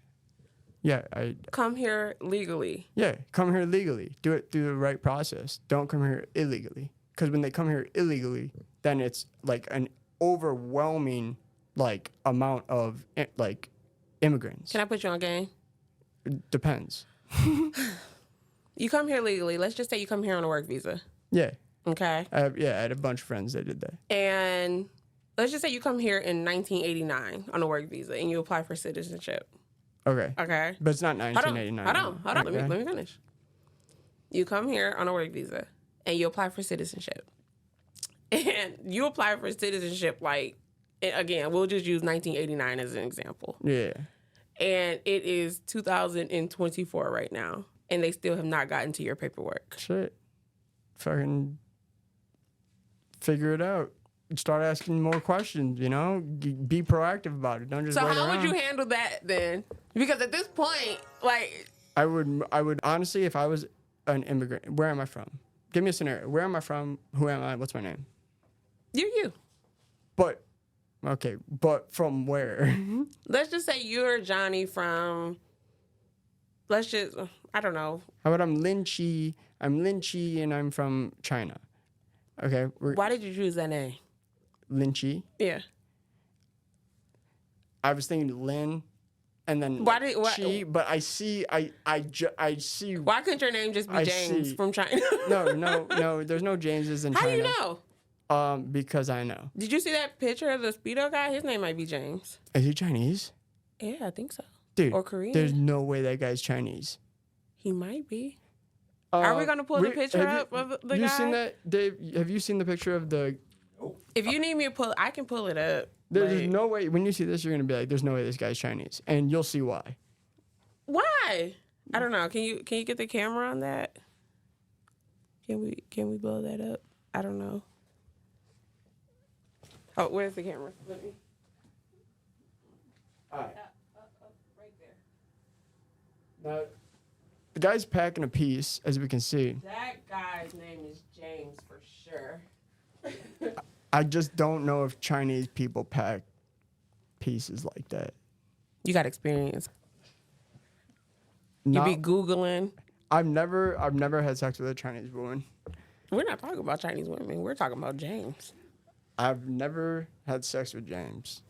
[SPEAKER 1] Yeah,
[SPEAKER 2] Come here legally.
[SPEAKER 1] yeah, come here legally. Do it through the right process. Don't come here illegally. Because when they come here illegally, then it's like an overwhelming, like, amount of, like, immigrants.
[SPEAKER 2] Can I put you on game?
[SPEAKER 1] It depends.
[SPEAKER 2] You come here legally. Let's just say you come here on a work visa.
[SPEAKER 1] Yeah.
[SPEAKER 2] Okay.
[SPEAKER 1] I had a bunch of friends that did that.
[SPEAKER 2] And let's just say you come here in 1989 on a work visa and you apply for citizenship.
[SPEAKER 1] Okay.
[SPEAKER 2] Okay.
[SPEAKER 1] But it's not 1989.
[SPEAKER 2] Hold on.
[SPEAKER 1] Okay.
[SPEAKER 2] Let me finish. You come here on a work visa and you apply for citizenship. And you apply for citizenship, like, again, we'll just use 1989 as an example.
[SPEAKER 1] Yeah.
[SPEAKER 2] And it is 2024 right now. And they still have not gotten to your paperwork.
[SPEAKER 1] Shit. Fucking figure it out. Start asking more questions, you know? Be proactive about it. Don't just
[SPEAKER 2] So
[SPEAKER 1] wait
[SPEAKER 2] how
[SPEAKER 1] around.
[SPEAKER 2] would you handle that then? Because at this point, like,
[SPEAKER 1] I would honestly, if I was an immigrant, where am I from? Give me a scenario. Where am I from? Who am I? What's my name?
[SPEAKER 2] you.
[SPEAKER 1] But, okay, but from where?
[SPEAKER 2] Let's just say you're Johnny from, I don't know.
[SPEAKER 1] How about I'm Lin Chi? I'm Lin Chi and I'm from China. Okay,
[SPEAKER 2] Why did you choose that name?
[SPEAKER 1] Lin Chi.
[SPEAKER 2] Yeah.
[SPEAKER 1] I was thinking Lin, and then Chi, but I see.
[SPEAKER 2] Why couldn't your name just be
[SPEAKER 1] I
[SPEAKER 2] James
[SPEAKER 1] see.
[SPEAKER 2] from China?
[SPEAKER 1] No. There's no Jameses in
[SPEAKER 2] How
[SPEAKER 1] China.
[SPEAKER 2] do you know?
[SPEAKER 1] Because I know.
[SPEAKER 2] Did you see that picture of the Speedo guy? His name might be James.
[SPEAKER 1] Is he Chinese?
[SPEAKER 2] Yeah, I think so.
[SPEAKER 1] Dude,
[SPEAKER 2] or Korean.
[SPEAKER 1] There's no way that guy's Chinese.
[SPEAKER 2] He might be. Are we gonna pull the picture up of the guy?
[SPEAKER 1] You seen that, Dave? Have you seen the picture of the?
[SPEAKER 2] If you need me to pull, I can pull it up.
[SPEAKER 1] There's no way. When you see this, you're gonna be like, "There's no way this guy's Chinese," and you'll see why.
[SPEAKER 2] Why? I don't know. Can you get the camera on that? Can we blow that up? I don't know. Oh, where's the camera? Let me.
[SPEAKER 1] All right.
[SPEAKER 2] Right there.
[SPEAKER 1] Now, the guy's packing a piece, as we can see.
[SPEAKER 2] That guy's name is James for sure.
[SPEAKER 1] I just don't know if Chinese people pack pieces like that.
[SPEAKER 2] You got experience. You be Googling.
[SPEAKER 1] I've never had sex with a Chinese woman.
[SPEAKER 2] We're not talking about Chinese women. We're talking about James.
[SPEAKER 1] I've never had sex with James.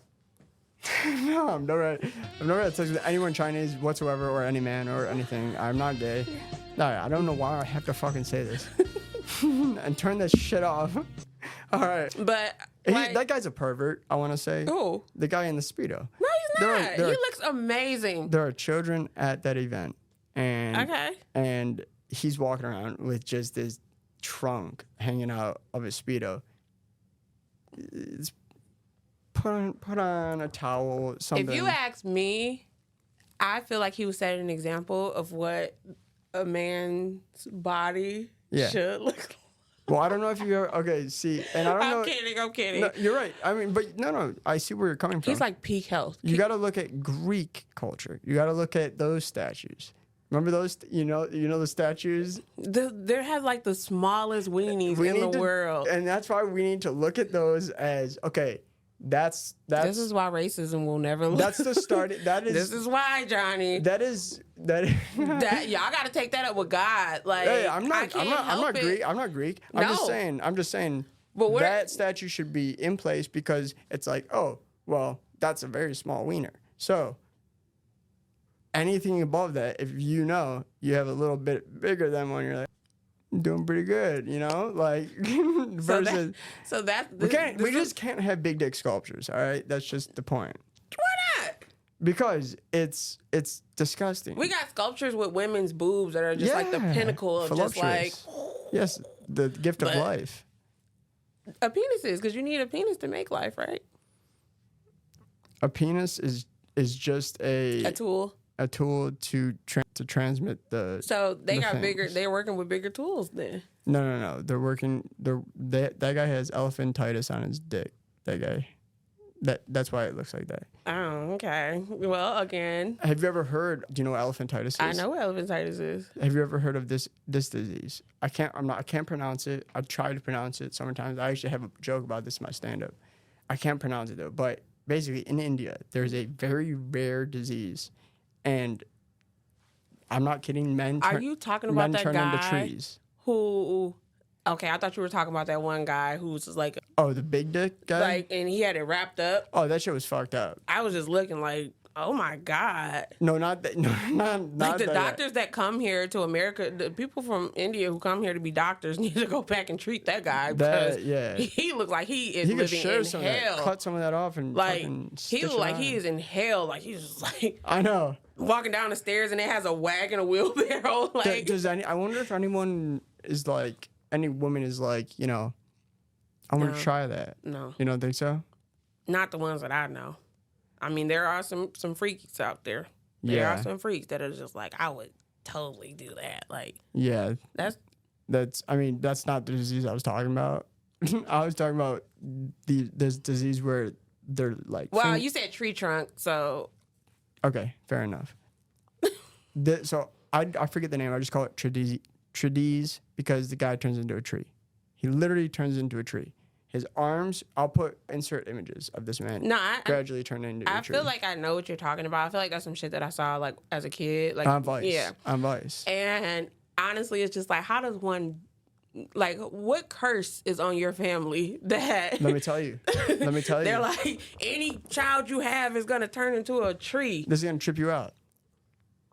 [SPEAKER 1] No, I've never had sex with anyone Chinese whatsoever, or any man or anything. I'm not gay. No, I don't know why I have to fucking say this. And turn this shit off. All right.
[SPEAKER 2] But like,
[SPEAKER 1] that guy's a pervert, I want to say.
[SPEAKER 2] Who?
[SPEAKER 1] The guy in the Speedo.
[SPEAKER 2] No, he's not. He looks amazing.
[SPEAKER 1] There are children at that event.
[SPEAKER 2] Okay.
[SPEAKER 1] And he's walking around with just this trunk hanging out of his Speedo. It's put on a towel, something.
[SPEAKER 2] If you ask me, I feel like he was setting an example of what a man's body should look like.
[SPEAKER 1] Well, I don't know if you ever... Okay, see, and I don't know...
[SPEAKER 2] I'm kidding.
[SPEAKER 1] No, you're right. I mean, but no, I see where you're coming from.
[SPEAKER 2] He's like peak health.
[SPEAKER 1] You got to look at Greek culture. You got to look at those statues. Remember those? You know the statues.
[SPEAKER 2] They have like the smallest weenies in the world,
[SPEAKER 1] and that's why we need to look at those as okay. That's.
[SPEAKER 2] This is why racism will never.
[SPEAKER 1] That's the start. That is.
[SPEAKER 2] This is why, Johnny.
[SPEAKER 1] That.
[SPEAKER 2] Y'all got to take that up with God. Like,
[SPEAKER 1] hey, I'm not Greek. I'm not Greek. I'm just saying. But that statue should be in place because it's like, oh, well, that's a very small wiener. So. Anything above that, if you have a little bit bigger than one, you're like, I'm doing pretty good, like versus. We just can't have big dick sculptures, all right? That's just the point.
[SPEAKER 2] Why not?
[SPEAKER 1] Because it's disgusting.
[SPEAKER 2] We got sculptures with women's boobs that are just like the pinnacle of just like.
[SPEAKER 1] Yes, the gift of life.
[SPEAKER 2] A penis is because you need a penis to make life, right?
[SPEAKER 1] A penis is just a tool. A tool to transmit the.
[SPEAKER 2] So they got bigger. They're working with bigger tools then.
[SPEAKER 1] No. They're working. That guy has elephantitis on his dick. That guy. That's why it looks like that.
[SPEAKER 2] Oh, okay. Well, again.
[SPEAKER 1] Have you ever heard? Do you know what elephantitis is?
[SPEAKER 2] I know what elephantitis is.
[SPEAKER 1] Have you ever heard of this disease? I can't pronounce it. I try to pronounce it sometimes. I actually have a joke about this in my stand-up. I can't pronounce it though. But basically, in India, there's a very rare disease. And I'm not kidding.
[SPEAKER 2] Are you talking about that guy
[SPEAKER 1] into trees?
[SPEAKER 2] Who? Okay, I thought you were talking about that one guy who was like.
[SPEAKER 1] Oh, the big dick guy.
[SPEAKER 2] Like, and he had it wrapped up.
[SPEAKER 1] Oh, that shit was fucked up.
[SPEAKER 2] I was just looking like, oh my god.
[SPEAKER 1] No, not that. No, not
[SPEAKER 2] like the
[SPEAKER 1] that.
[SPEAKER 2] doctors that come here to America, the people from India who come here to be doctors need to go back and treat that guy because he looks like he is living in hell.
[SPEAKER 1] Cut some of that off and
[SPEAKER 2] like he looks like he is in hell. Like he's just like
[SPEAKER 1] I know.
[SPEAKER 2] Walking down the stairs and it has a wagon, a wheelbarrow. Like,
[SPEAKER 1] I wonder if anyone is like, any woman is like, I want to try that.
[SPEAKER 2] No.
[SPEAKER 1] You don't think so? Not
[SPEAKER 2] the ones that I know. I mean, there are some freaks out there. There are some freaks that are just like, I would totally do that. Like,
[SPEAKER 1] yeah.
[SPEAKER 2] That's
[SPEAKER 1] not the disease I was talking about. I was talking about this disease where they're like.
[SPEAKER 2] Well, you said tree trunk, so.
[SPEAKER 1] Okay, fair enough. So I forget the name. I just call it Trades because the guy turns into a tree. He literally turns into a tree. His arms, I'll insert images of this man gradually turning into a tree.
[SPEAKER 2] I feel like I know what you're talking about. I feel like that's some shit that I saw like as a kid. Like
[SPEAKER 1] on Vice.
[SPEAKER 2] Yeah.
[SPEAKER 1] On Vice.
[SPEAKER 2] And honestly, it's just like, how does one, like, what curse is on your family that...
[SPEAKER 1] Let me tell you.
[SPEAKER 2] They're like, any child you have is going to turn into a tree.
[SPEAKER 1] This is going to trip you out.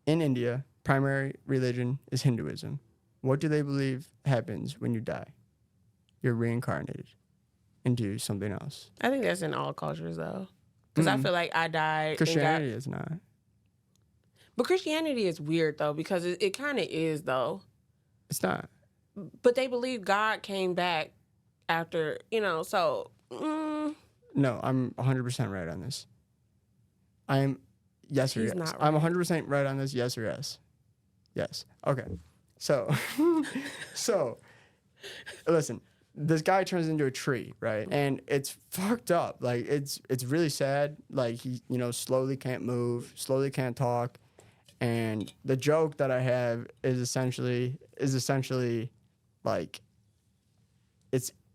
[SPEAKER 1] In India, primary religion is Hinduism. What do they believe happens when you die? You're reincarnated. into something else.
[SPEAKER 2] I think that's in all cultures, though. Because I feel like I died.
[SPEAKER 1] Christianity is not.
[SPEAKER 2] But Christianity is weird, though, because it kind of is, though.
[SPEAKER 1] It's not.
[SPEAKER 2] But they believe God came back after, so.
[SPEAKER 1] No, I'm 100% right on this. I'm yes or
[SPEAKER 2] He's
[SPEAKER 1] yes.
[SPEAKER 2] not
[SPEAKER 1] I'm
[SPEAKER 2] right.
[SPEAKER 1] 100% right on this. Yes or yes. Yes. Okay. So, listen. This guy turns into a tree, right? And it's fucked up. Like it's really sad. Like he, slowly can't move, slowly can't talk. And the joke that I have is essentially like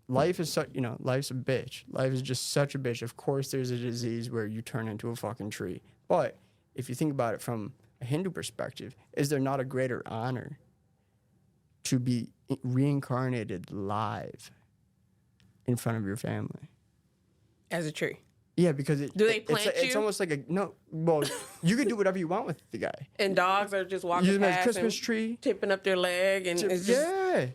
[SPEAKER 1] life is life's a bitch. Life is just such a bitch. Of course there's a disease where you turn into a fucking tree. But if you think about it from a Hindu perspective, is there not a greater honor to be reincarnated live in front of your family?
[SPEAKER 2] As a tree.
[SPEAKER 1] Yeah, because
[SPEAKER 2] Do they plant you?
[SPEAKER 1] It's almost like well, you can do whatever you want with the guy.
[SPEAKER 2] And dogs are just walking
[SPEAKER 1] Use him as a
[SPEAKER 2] past
[SPEAKER 1] Christmas
[SPEAKER 2] and
[SPEAKER 1] tree.
[SPEAKER 2] tipping up their leg. And it's just,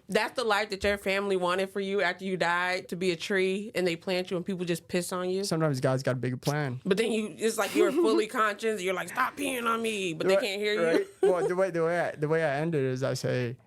[SPEAKER 2] that's the life that your family wanted for you after you died, to be a tree, and they plant you and people just piss on you.
[SPEAKER 1] Sometimes God's got a bigger plan.
[SPEAKER 2] But then it's like you're fully conscious. You're like, stop peeing on me, but they can't hear you.
[SPEAKER 1] Right? Well, the way I end it is I say,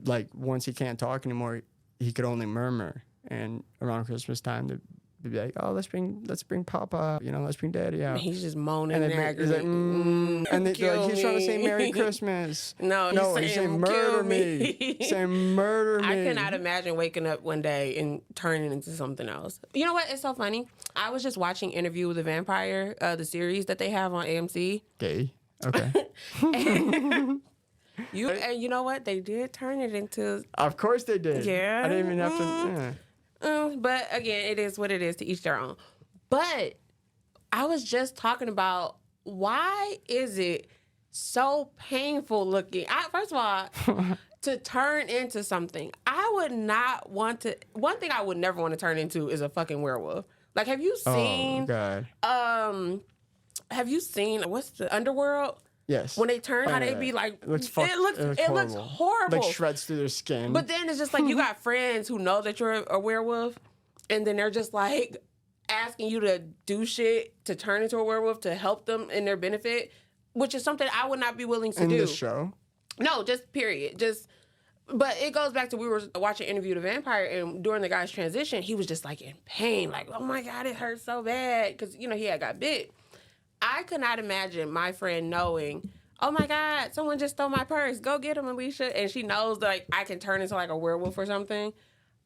[SPEAKER 1] like, once he can't talk anymore, he could only murmur. And around Christmas time, they'd be like, "Oh, let's bring Papa, let's bring Daddy out."
[SPEAKER 2] And he's just moaning and
[SPEAKER 1] he's like,
[SPEAKER 2] aggravating.
[SPEAKER 1] and they're like, he's trying to say Merry Christmas.
[SPEAKER 2] No,
[SPEAKER 1] he's saying murder me. Saying murder me.
[SPEAKER 2] I cannot imagine waking up one day and turning into something else. You know what? It's so funny. I was just watching Interview with the Vampire, the series that they have on AMC.
[SPEAKER 1] Gay. Okay.
[SPEAKER 2] And you know what? They did turn it into.
[SPEAKER 1] Of course they did.
[SPEAKER 2] Yeah.
[SPEAKER 1] I didn't even have to. Yeah.
[SPEAKER 2] But again, it is what it is, to each their own. But I was just talking about, why is it so painful looking? First of all, to turn into something, I would not want to. One thing I would never want to turn into is a fucking werewolf. Like, have you seen?
[SPEAKER 1] Oh God.
[SPEAKER 2] Have you seen what's the Underworld?
[SPEAKER 1] Yes.
[SPEAKER 2] When they turn, how they be like,
[SPEAKER 1] it looks horrible. Like shreds through their skin.
[SPEAKER 2] But then it's just like, you got friends who know that you're a werewolf, and then they're just like asking you to do shit to turn into a werewolf to help them in their benefit, which is something I would not be willing to do.
[SPEAKER 1] In this show?
[SPEAKER 2] No, just period. But it goes back to, we were watching Interview with the Vampire, and during the guy's transition, he was just like in pain, like, oh my God, it hurts so bad, because he had got bit. I could not imagine my friend knowing, oh my God, someone just stole my purse. Go get him, Alecia. And she knows that, like, I can turn into like a werewolf or something.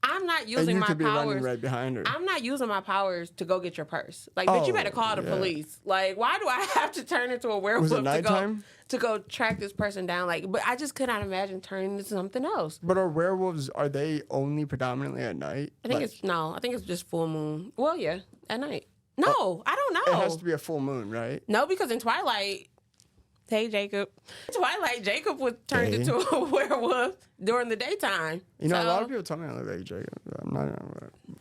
[SPEAKER 2] I'm not using my powers. And you could be running
[SPEAKER 1] right behind her.
[SPEAKER 2] I'm not using my powers to go get your purse. Like, bitch, you better call the police. Like, why do I have to turn into a werewolf to go track this person down? Like, but I just could not imagine turning into something else.
[SPEAKER 1] But are werewolves, are they only predominantly at night?
[SPEAKER 2] I think it's just full moon. Well, yeah, at night. No, I don't know.
[SPEAKER 1] It has to be a full moon, right?
[SPEAKER 2] No, because in Twilight, Jacob was turned into a werewolf during the daytime.
[SPEAKER 1] A lot of people tell me I look like Jacob. I'm not.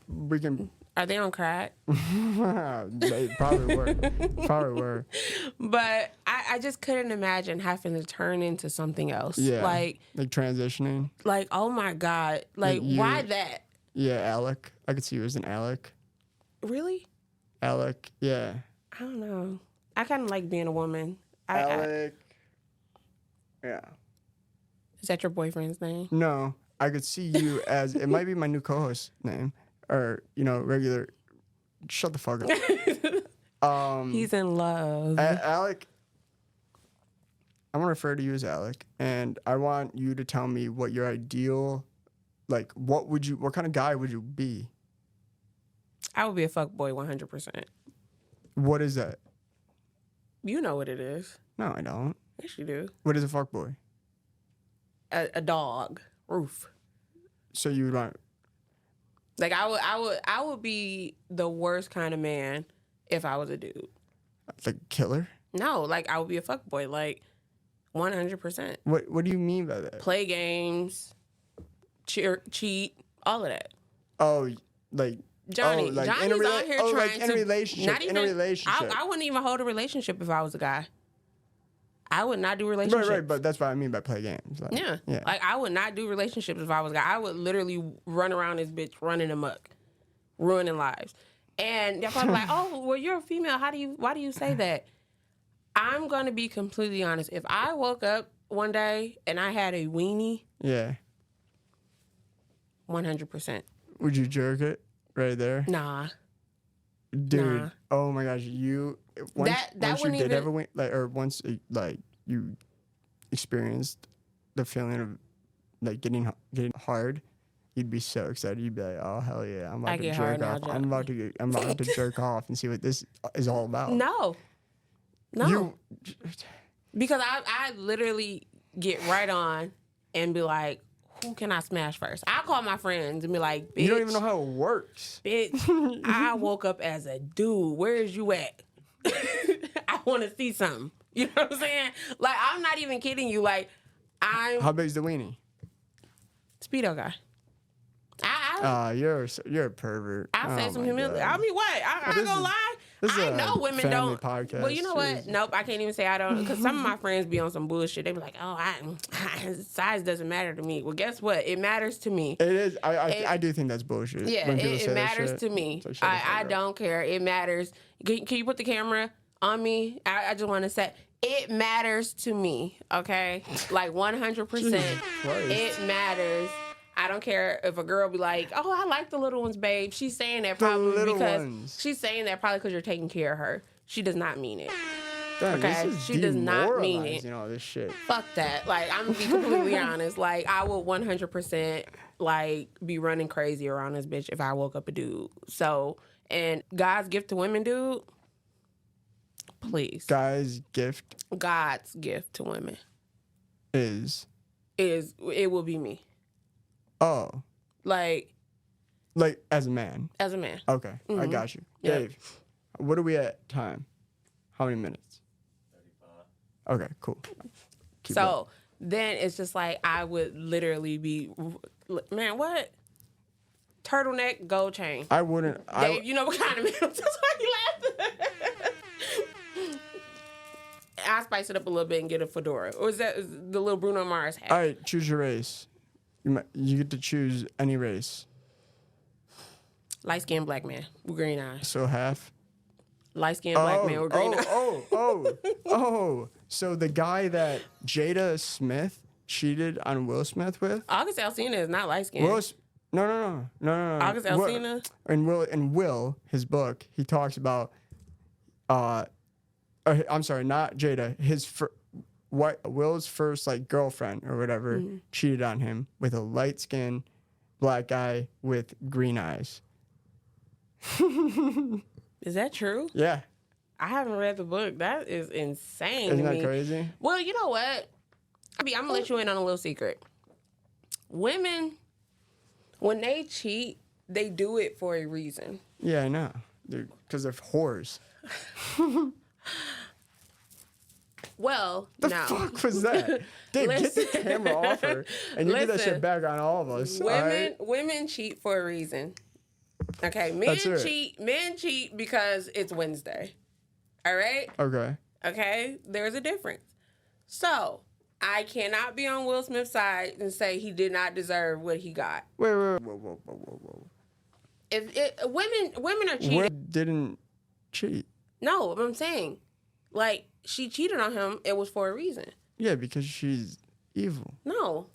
[SPEAKER 1] We can.
[SPEAKER 2] Are they on crack?
[SPEAKER 1] They probably were.
[SPEAKER 2] But I just couldn't imagine having to turn into something else.
[SPEAKER 1] Yeah.
[SPEAKER 2] Like
[SPEAKER 1] transitioning.
[SPEAKER 2] Like, oh my God. Like why that?
[SPEAKER 1] Yeah, Alec. I could see you as an Alec.
[SPEAKER 2] Really?
[SPEAKER 1] Alec, yeah.
[SPEAKER 2] I don't know. I kind of like being a woman.
[SPEAKER 1] Alec. Yeah.
[SPEAKER 2] Is that your boyfriend's name?
[SPEAKER 1] No, I could see you as, it might be my new co-host name, or regular. Shut the fuck up.
[SPEAKER 2] He's in love.
[SPEAKER 1] Alec. I'm gonna refer to you as Alec, and I want you to tell me what your ideal, like, what kind of guy would you be?
[SPEAKER 2] I would be a fuckboy 100%.
[SPEAKER 1] What is that?
[SPEAKER 2] You know what it is.
[SPEAKER 1] No, I don't.
[SPEAKER 2] Yes, you do.
[SPEAKER 1] What is a fuckboy?
[SPEAKER 2] A dog. Roof.
[SPEAKER 1] So you would want...
[SPEAKER 2] Like, I would be the worst kind of man if I was a dude.
[SPEAKER 1] Like killer?
[SPEAKER 2] No, like, I would be a fuckboy, like 100%.
[SPEAKER 1] What do you mean by that?
[SPEAKER 2] Play games, cheat, all of that.
[SPEAKER 1] Oh, like...
[SPEAKER 2] Johnny's out here trying
[SPEAKER 1] like in
[SPEAKER 2] to...
[SPEAKER 1] a relationship. In a relationship.
[SPEAKER 2] I wouldn't even hold a relationship if I was a guy. I would not do relationships.
[SPEAKER 1] Right, but that's what I mean by play games. Like,
[SPEAKER 2] yeah. Like, I would not do relationships if I was a guy. I would literally run around this bitch running amok. ruining lives. And they're probably like, oh, well, you're a female. Why do you say that? I'm going to be completely honest. If I woke up one day and I had a weenie,
[SPEAKER 1] Yeah.
[SPEAKER 2] 100%.
[SPEAKER 1] Would you jerk it right there?
[SPEAKER 2] Nah.
[SPEAKER 1] Dude,
[SPEAKER 2] Nah.
[SPEAKER 1] oh my gosh, once you did ever win, like, or once like you experienced the feeling of like getting hard, you'd be so excited. You'd be like, oh hell yeah, I'm about to jerk off. I'm about to jerk off and see what this is all about.
[SPEAKER 2] No. Because I literally get right on and be like, who can I smash first? I call my friends and be like, bitch.
[SPEAKER 1] You don't even know how it works.
[SPEAKER 2] Bitch, I woke up as a dude. Where is you at? I want to see something. You know what I'm saying? Like, I'm not even kidding you. Like,
[SPEAKER 1] How big's the weenie?
[SPEAKER 2] Speedo guy.
[SPEAKER 1] You're a pervert.
[SPEAKER 2] I'll say some humility. I mean, what? I'm not gonna lie. I know women don't.
[SPEAKER 1] Podcast.
[SPEAKER 2] Well, you know what? Nope, I can't even say I don't. Because some of my friends be on some bullshit. They be like, oh, size doesn't matter to me. Well, guess what? It matters to me.
[SPEAKER 1] It is. I do think that's bullshit.
[SPEAKER 2] Yeah, it matters to me.
[SPEAKER 1] Like,
[SPEAKER 2] I don't care. It matters. Can you put the camera on me? I just want to say, it matters to me, okay? Like 100%. It matters. I don't care if a girl be like, oh, I like the little ones, babe. She's saying that probably because you're taking care of her. She does not mean it.
[SPEAKER 1] Damn,
[SPEAKER 2] okay? She does not mean it.
[SPEAKER 1] You know, this shit.
[SPEAKER 2] Fuck that. Like, I'm gonna be completely honest. Like, I would 100% like be running crazy around this bitch if I woke up a dude. So, and God's gift to women, dude. Please.
[SPEAKER 1] God's gift
[SPEAKER 2] to women
[SPEAKER 1] is
[SPEAKER 2] it will be me.
[SPEAKER 1] Oh.
[SPEAKER 2] Like
[SPEAKER 1] as a man.
[SPEAKER 2] As a man.
[SPEAKER 1] Okay. Mm-hmm. I got you.
[SPEAKER 2] Yep.
[SPEAKER 1] Dave, what are we at time? How many minutes? 35. Okay, cool. Keep up.
[SPEAKER 2] Then it's just like I would literally be, man, what? Turtleneck, gold chain.
[SPEAKER 1] I wouldn't.
[SPEAKER 2] Dave, you know what kind of man? That's why you laughing. I spice it up a little bit and get a fedora. Or is that the little Bruno Mars hat?
[SPEAKER 1] All right, choose your race. You get to choose any race.
[SPEAKER 2] Light-skinned black man with green eyes.
[SPEAKER 1] So half?
[SPEAKER 2] Light-skinned black man with green eyes.
[SPEAKER 1] Oh. So the guy that Jada Smith cheated on Will Smith with?
[SPEAKER 2] August Alsina is not light-skinned.
[SPEAKER 1] No.
[SPEAKER 2] August Alsina?
[SPEAKER 1] In Will, his book, he talks about, I'm sorry, not Jada, Will's first like girlfriend or whatever cheated on him with a light-skinned black guy with green eyes.
[SPEAKER 2] Is that true?
[SPEAKER 1] Yeah.
[SPEAKER 2] I haven't read the book. That is insane.
[SPEAKER 1] Isn't that crazy?
[SPEAKER 2] Well, you know what? I'm gonna let you in on a little secret. Women, when they cheat, they do it for a reason.
[SPEAKER 1] Yeah, I know. Because they're whores.
[SPEAKER 2] Well,
[SPEAKER 1] the fuck was that? Dave, get the camera off her, and you get that shit back on all of us.
[SPEAKER 2] Women cheat for a reason. Okay, men cheat because it's Wednesday. All right? Okay, there's a difference. So, I cannot be on Will Smith's side and say he did not deserve what he got.
[SPEAKER 1] Wait, whoa.
[SPEAKER 2] Women are cheating.
[SPEAKER 1] Will didn't cheat.
[SPEAKER 2] No, I'm saying, like, she cheated on him, it was for a reason.
[SPEAKER 1] Yeah, because she's evil.
[SPEAKER 2] No,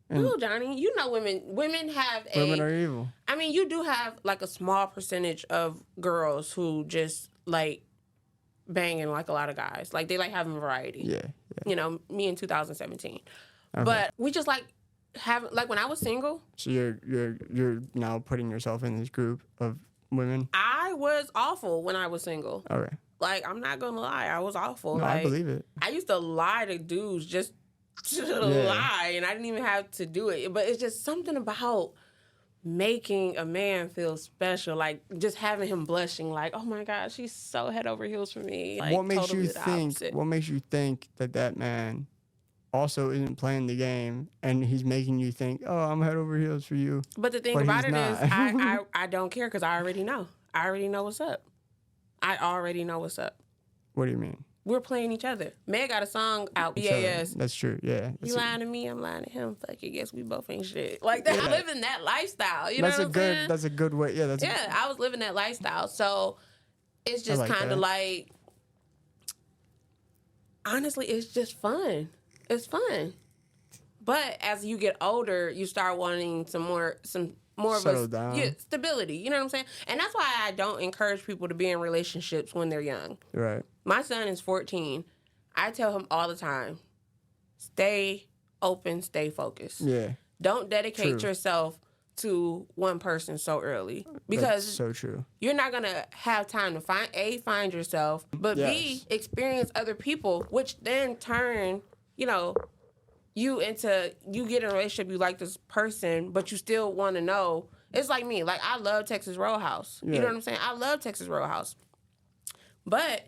[SPEAKER 2] Johnny, you know women have
[SPEAKER 1] Women are evil.
[SPEAKER 2] I mean, you do have, like, a small percentage of girls who just, like, banging like a lot of guys. Like, they like having variety.
[SPEAKER 1] Yeah.
[SPEAKER 2] You know, me in 2017. Okay. But we just, like, like, when I was single.
[SPEAKER 1] So you're now putting yourself in this group of women?
[SPEAKER 2] I was awful when I was single.
[SPEAKER 1] Okay.
[SPEAKER 2] Like, I'm not gonna lie, I was awful.
[SPEAKER 1] No,
[SPEAKER 2] like,
[SPEAKER 1] I believe it.
[SPEAKER 2] I used to lie to dudes just to lie, and I didn't even have to do it. But it's just something about making a man feel special, like just having him blushing, like, oh my God, she's so head over heels for me. Like,
[SPEAKER 1] what makes you think that man also isn't playing the game and he's making you think, oh, I'm head over heels for you?
[SPEAKER 2] But the thing about it is, I don't care because I already know. I already know what's up. What do you mean? we're playing each other. Meg got a song out. BAS.
[SPEAKER 1] That's true. Yeah.
[SPEAKER 2] You lying to me, I'm lying to him. Fuck it, guess we both ain't shit. Like that. I'm living that lifestyle. You know what I'm saying?
[SPEAKER 1] That's a good way. Yeah,
[SPEAKER 2] I was living that lifestyle. So it's just kind of like, honestly, it's just fun. It's fun. But as you get older, you start wanting some more
[SPEAKER 1] settle down.
[SPEAKER 2] Yeah, stability. You know what I'm saying? And that's why I don't encourage people to be in relationships when they're young.
[SPEAKER 1] Right.
[SPEAKER 2] My son is 14. I tell him all the time, stay open, stay focused.
[SPEAKER 1] Yeah.
[SPEAKER 2] Don't dedicate yourself to one person so early, because
[SPEAKER 1] that's so true.
[SPEAKER 2] You're not gonna have time to find yourself, but B, experience other people, which then turn, you get in a relationship, you like this person, but you still want to know. It's like me. Like, I love Texas Roadhouse. You know what I'm saying? I love Texas Roadhouse. But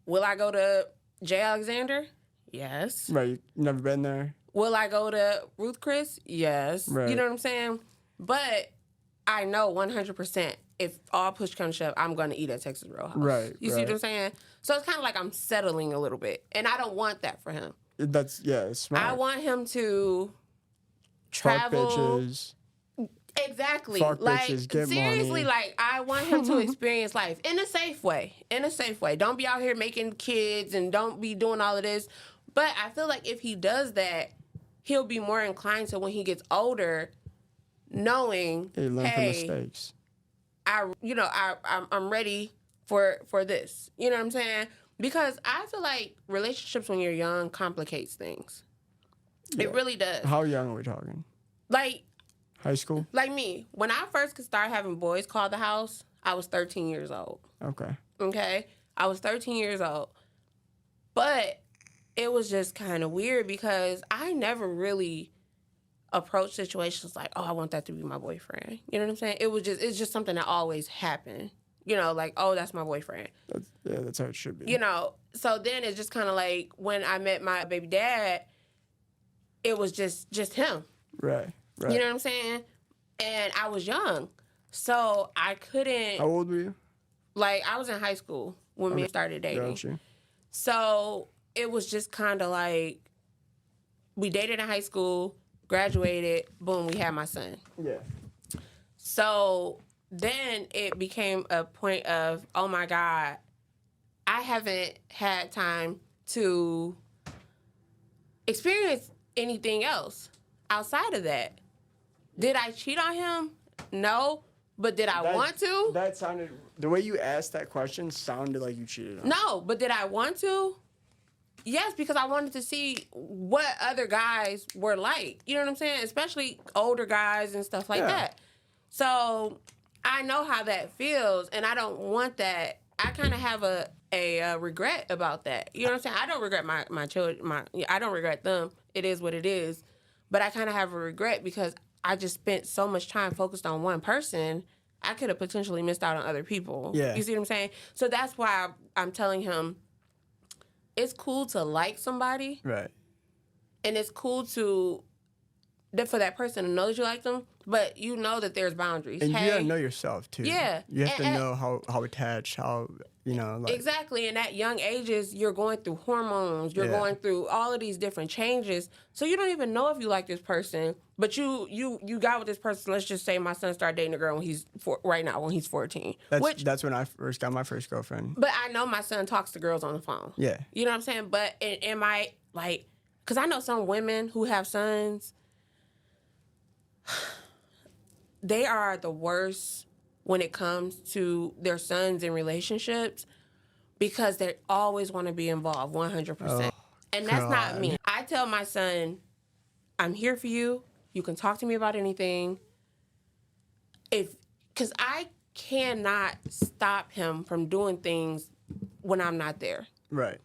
[SPEAKER 2] will I go to J. Alexander? Yes.
[SPEAKER 1] Right. You never been there?
[SPEAKER 2] Will I go to Ruth Chris? Yes.
[SPEAKER 1] Right.
[SPEAKER 2] You know what I'm saying? But I know 100% if all push comes to shove, I'm going to eat at Texas Roadhouse.
[SPEAKER 1] Right.
[SPEAKER 2] You see what I'm saying? So it's kind of like I'm settling a little bit. And I don't want that for him.
[SPEAKER 1] It's smart.
[SPEAKER 2] I want him to travel.
[SPEAKER 1] Fuck bitches.
[SPEAKER 2] Exactly.
[SPEAKER 1] Fuck
[SPEAKER 2] like,
[SPEAKER 1] bitches, get
[SPEAKER 2] seriously,
[SPEAKER 1] money.
[SPEAKER 2] like, I want him to experience life in a safe way. Don't be out here making kids and don't be doing all of this. But I feel like if he does that, he'll be more inclined to, when he gets older, knowing,
[SPEAKER 1] He learn from mistakes.
[SPEAKER 2] I'm ready for this. You know what I'm saying? Because I feel like relationships when you're young complicates things. Yeah. It really does.
[SPEAKER 1] How young are we talking?
[SPEAKER 2] Like,
[SPEAKER 1] high school?
[SPEAKER 2] Like me. When I first could start having boys call the house, I was 13 years old. Okay? I was 13 years old. But it was just kind of weird because I never really approached situations like, oh, I want that to be my boyfriend. You know what I'm saying? It's just something that always happened. Like, oh, that's my boyfriend.
[SPEAKER 1] That's how it should be.
[SPEAKER 2] So then it's just kind of like when I met my baby dad, it was just him.
[SPEAKER 1] Right.
[SPEAKER 2] You know what I'm saying? And I was young. So I couldn't.
[SPEAKER 1] How old were you?
[SPEAKER 2] Like, I was in high school when we started dating.
[SPEAKER 1] Gotcha.
[SPEAKER 2] So it was just kind of like we dated in high school, graduated, boom, we had my son.
[SPEAKER 1] Yeah.
[SPEAKER 2] So then it became a point of, oh my God, I haven't had time to experience anything else outside of that. Did I cheat on him? No. But did I want to?
[SPEAKER 1] That sounded, the way you asked that question sounded like you cheated on him.
[SPEAKER 2] No, but did I want to? Yes, because I wanted to see what other guys were like. You know what I'm saying? Especially older guys and stuff like that. So I know how that feels, and I don't want that. I kind of have a regret about that. You know what I'm saying? I don't regret my children. I don't regret them. It is what it is. But I kind of have a regret because I just spent so much time focused on one person. I could have potentially missed out on other people.
[SPEAKER 1] Yeah.
[SPEAKER 2] You see what I'm saying? So that's why I'm telling him it's cool to like somebody.
[SPEAKER 1] Right.
[SPEAKER 2] And it's cool for that person to know that you like them, but you know that there's boundaries.
[SPEAKER 1] And you gotta know yourself too.
[SPEAKER 2] Yeah.
[SPEAKER 1] You have to know how attached, how, like.
[SPEAKER 2] Exactly. And at young ages, you're going through hormones. You're going through all of these different changes. So you don't even know if you like this person, but you got with this person. Let's just say my son started dating a girl when he's 14.
[SPEAKER 1] That's when I first got my first girlfriend.
[SPEAKER 2] But I know my son talks to girls on the phone.
[SPEAKER 1] Yeah.
[SPEAKER 2] You know what I'm saying? But am I, like, because I know some women who have sons, they are the worst when it comes to their sons in relationships because they always want to be involved 100%.
[SPEAKER 1] Oh,
[SPEAKER 2] and that's not me. I tell my son, I'm here for you. You can talk to me about anything. Because I cannot stop him from doing things when I'm not there.
[SPEAKER 1] Right.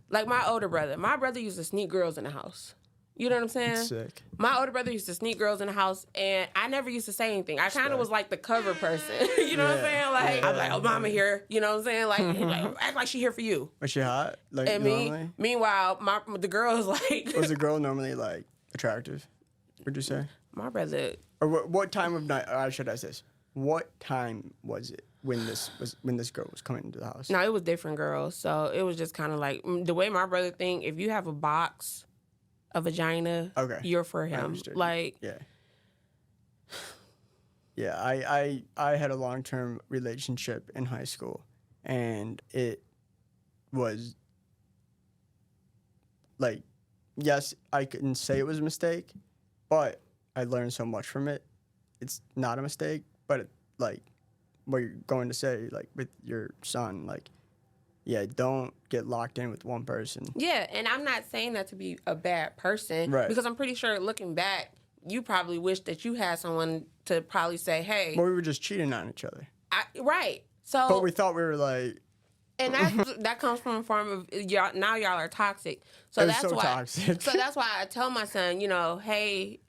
[SPEAKER 2] Like my older brother. My brother used to sneak girls in the house. You know what I'm saying?
[SPEAKER 1] That's sick.
[SPEAKER 2] My older brother used to sneak girls in the house, and I never used to say anything. I kind of was like the cover person. You know what I'm saying? Like, I'm like, oh, mama here. You know what I'm saying? Like, act like she here for you.
[SPEAKER 1] Was she hot? Like,
[SPEAKER 2] and
[SPEAKER 1] normally?
[SPEAKER 2] Meanwhile, the girl is like...
[SPEAKER 1] Was the girl normally, like, attractive, would you say?
[SPEAKER 2] My brother...
[SPEAKER 1] Or what time of night, should I say this? what time was it when this girl was coming into the house?
[SPEAKER 2] No, it was different girls. So it was just kind of like the way my brother think. If you have a box, a vagina,
[SPEAKER 1] okay,
[SPEAKER 2] you're for him. Like,
[SPEAKER 1] yeah. I had a long-term relationship in high school, and it was like, yes, I couldn't say it was a mistake, but I learned so much from it. It's not a mistake, but like what you're going to say, like with your son, like, yeah, don't get locked in with one person.
[SPEAKER 2] Yeah, and I'm not saying that to be a bad person,
[SPEAKER 1] right?
[SPEAKER 2] Because I'm pretty sure looking back, you probably wish that you had someone to probably say, "Hey,"
[SPEAKER 1] well, we were just cheating on each other,
[SPEAKER 2] right? So,
[SPEAKER 1] but we thought we were like.
[SPEAKER 2] And that comes from a form of y'all. Now y'all are toxic, so that's
[SPEAKER 1] so
[SPEAKER 2] why.
[SPEAKER 1] Toxic.
[SPEAKER 2] So that's why I tell my son, hey,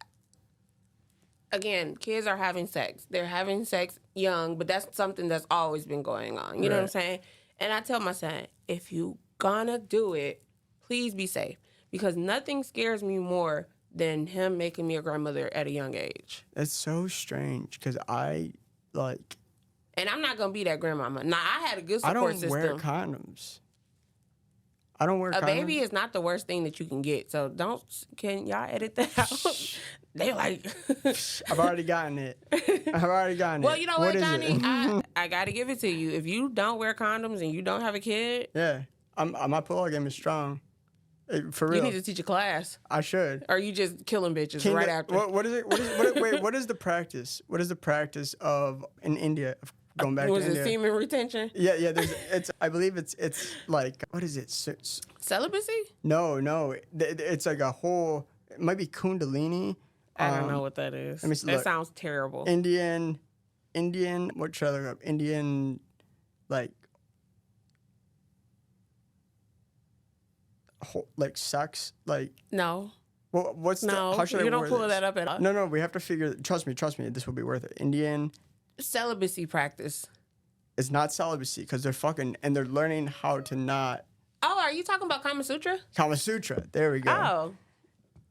[SPEAKER 2] again, kids are having sex. They're having sex young, but that's something that's always been going on. You know what I'm saying? And I tell my son, if you gonna do it, please be safe, because nothing scares me more than him making me a grandmother at a young age.
[SPEAKER 1] It's so strange because I like.
[SPEAKER 2] And I'm not gonna be that grandmama. Now I had a good support system.
[SPEAKER 1] I don't wear condoms. I don't wear condoms.
[SPEAKER 2] A baby is not the worst thing that you can get. So can y'all edit that out? They like.
[SPEAKER 1] I've already gotten it.
[SPEAKER 2] Well, you know what, Johnny?
[SPEAKER 1] I
[SPEAKER 2] got to give it to you. If you don't wear condoms and you don't have a kid.
[SPEAKER 1] Yeah. My pull-out game is strong. For real.
[SPEAKER 2] You need to teach a class.
[SPEAKER 1] I should.
[SPEAKER 2] Or you just killing bitches right after.
[SPEAKER 1] What is it? Wait, what is the practice? What is the practice of in India? Going back to India.
[SPEAKER 2] Was it semen retention?
[SPEAKER 1] Yeah. I believe it's like, what is it?
[SPEAKER 2] Celibacy?
[SPEAKER 1] No. It's like a whole. It might be Kundalini.
[SPEAKER 2] I don't know what that is.
[SPEAKER 1] Let me see,
[SPEAKER 2] that sounds terrible.
[SPEAKER 1] Indian. What should I look up? Indian, like sex, like.
[SPEAKER 2] No.
[SPEAKER 1] Well, how should I
[SPEAKER 2] you don't
[SPEAKER 1] word
[SPEAKER 2] pull
[SPEAKER 1] this?
[SPEAKER 2] that up at all.
[SPEAKER 1] No, we have to figure. Trust me. This will be worth it. Indian
[SPEAKER 2] celibacy practice.
[SPEAKER 1] It's not celibacy because they're fucking and they're learning how to not.
[SPEAKER 2] Oh, are you talking about Kama Sutra?
[SPEAKER 1] Kama Sutra. There we go.
[SPEAKER 2] Oh.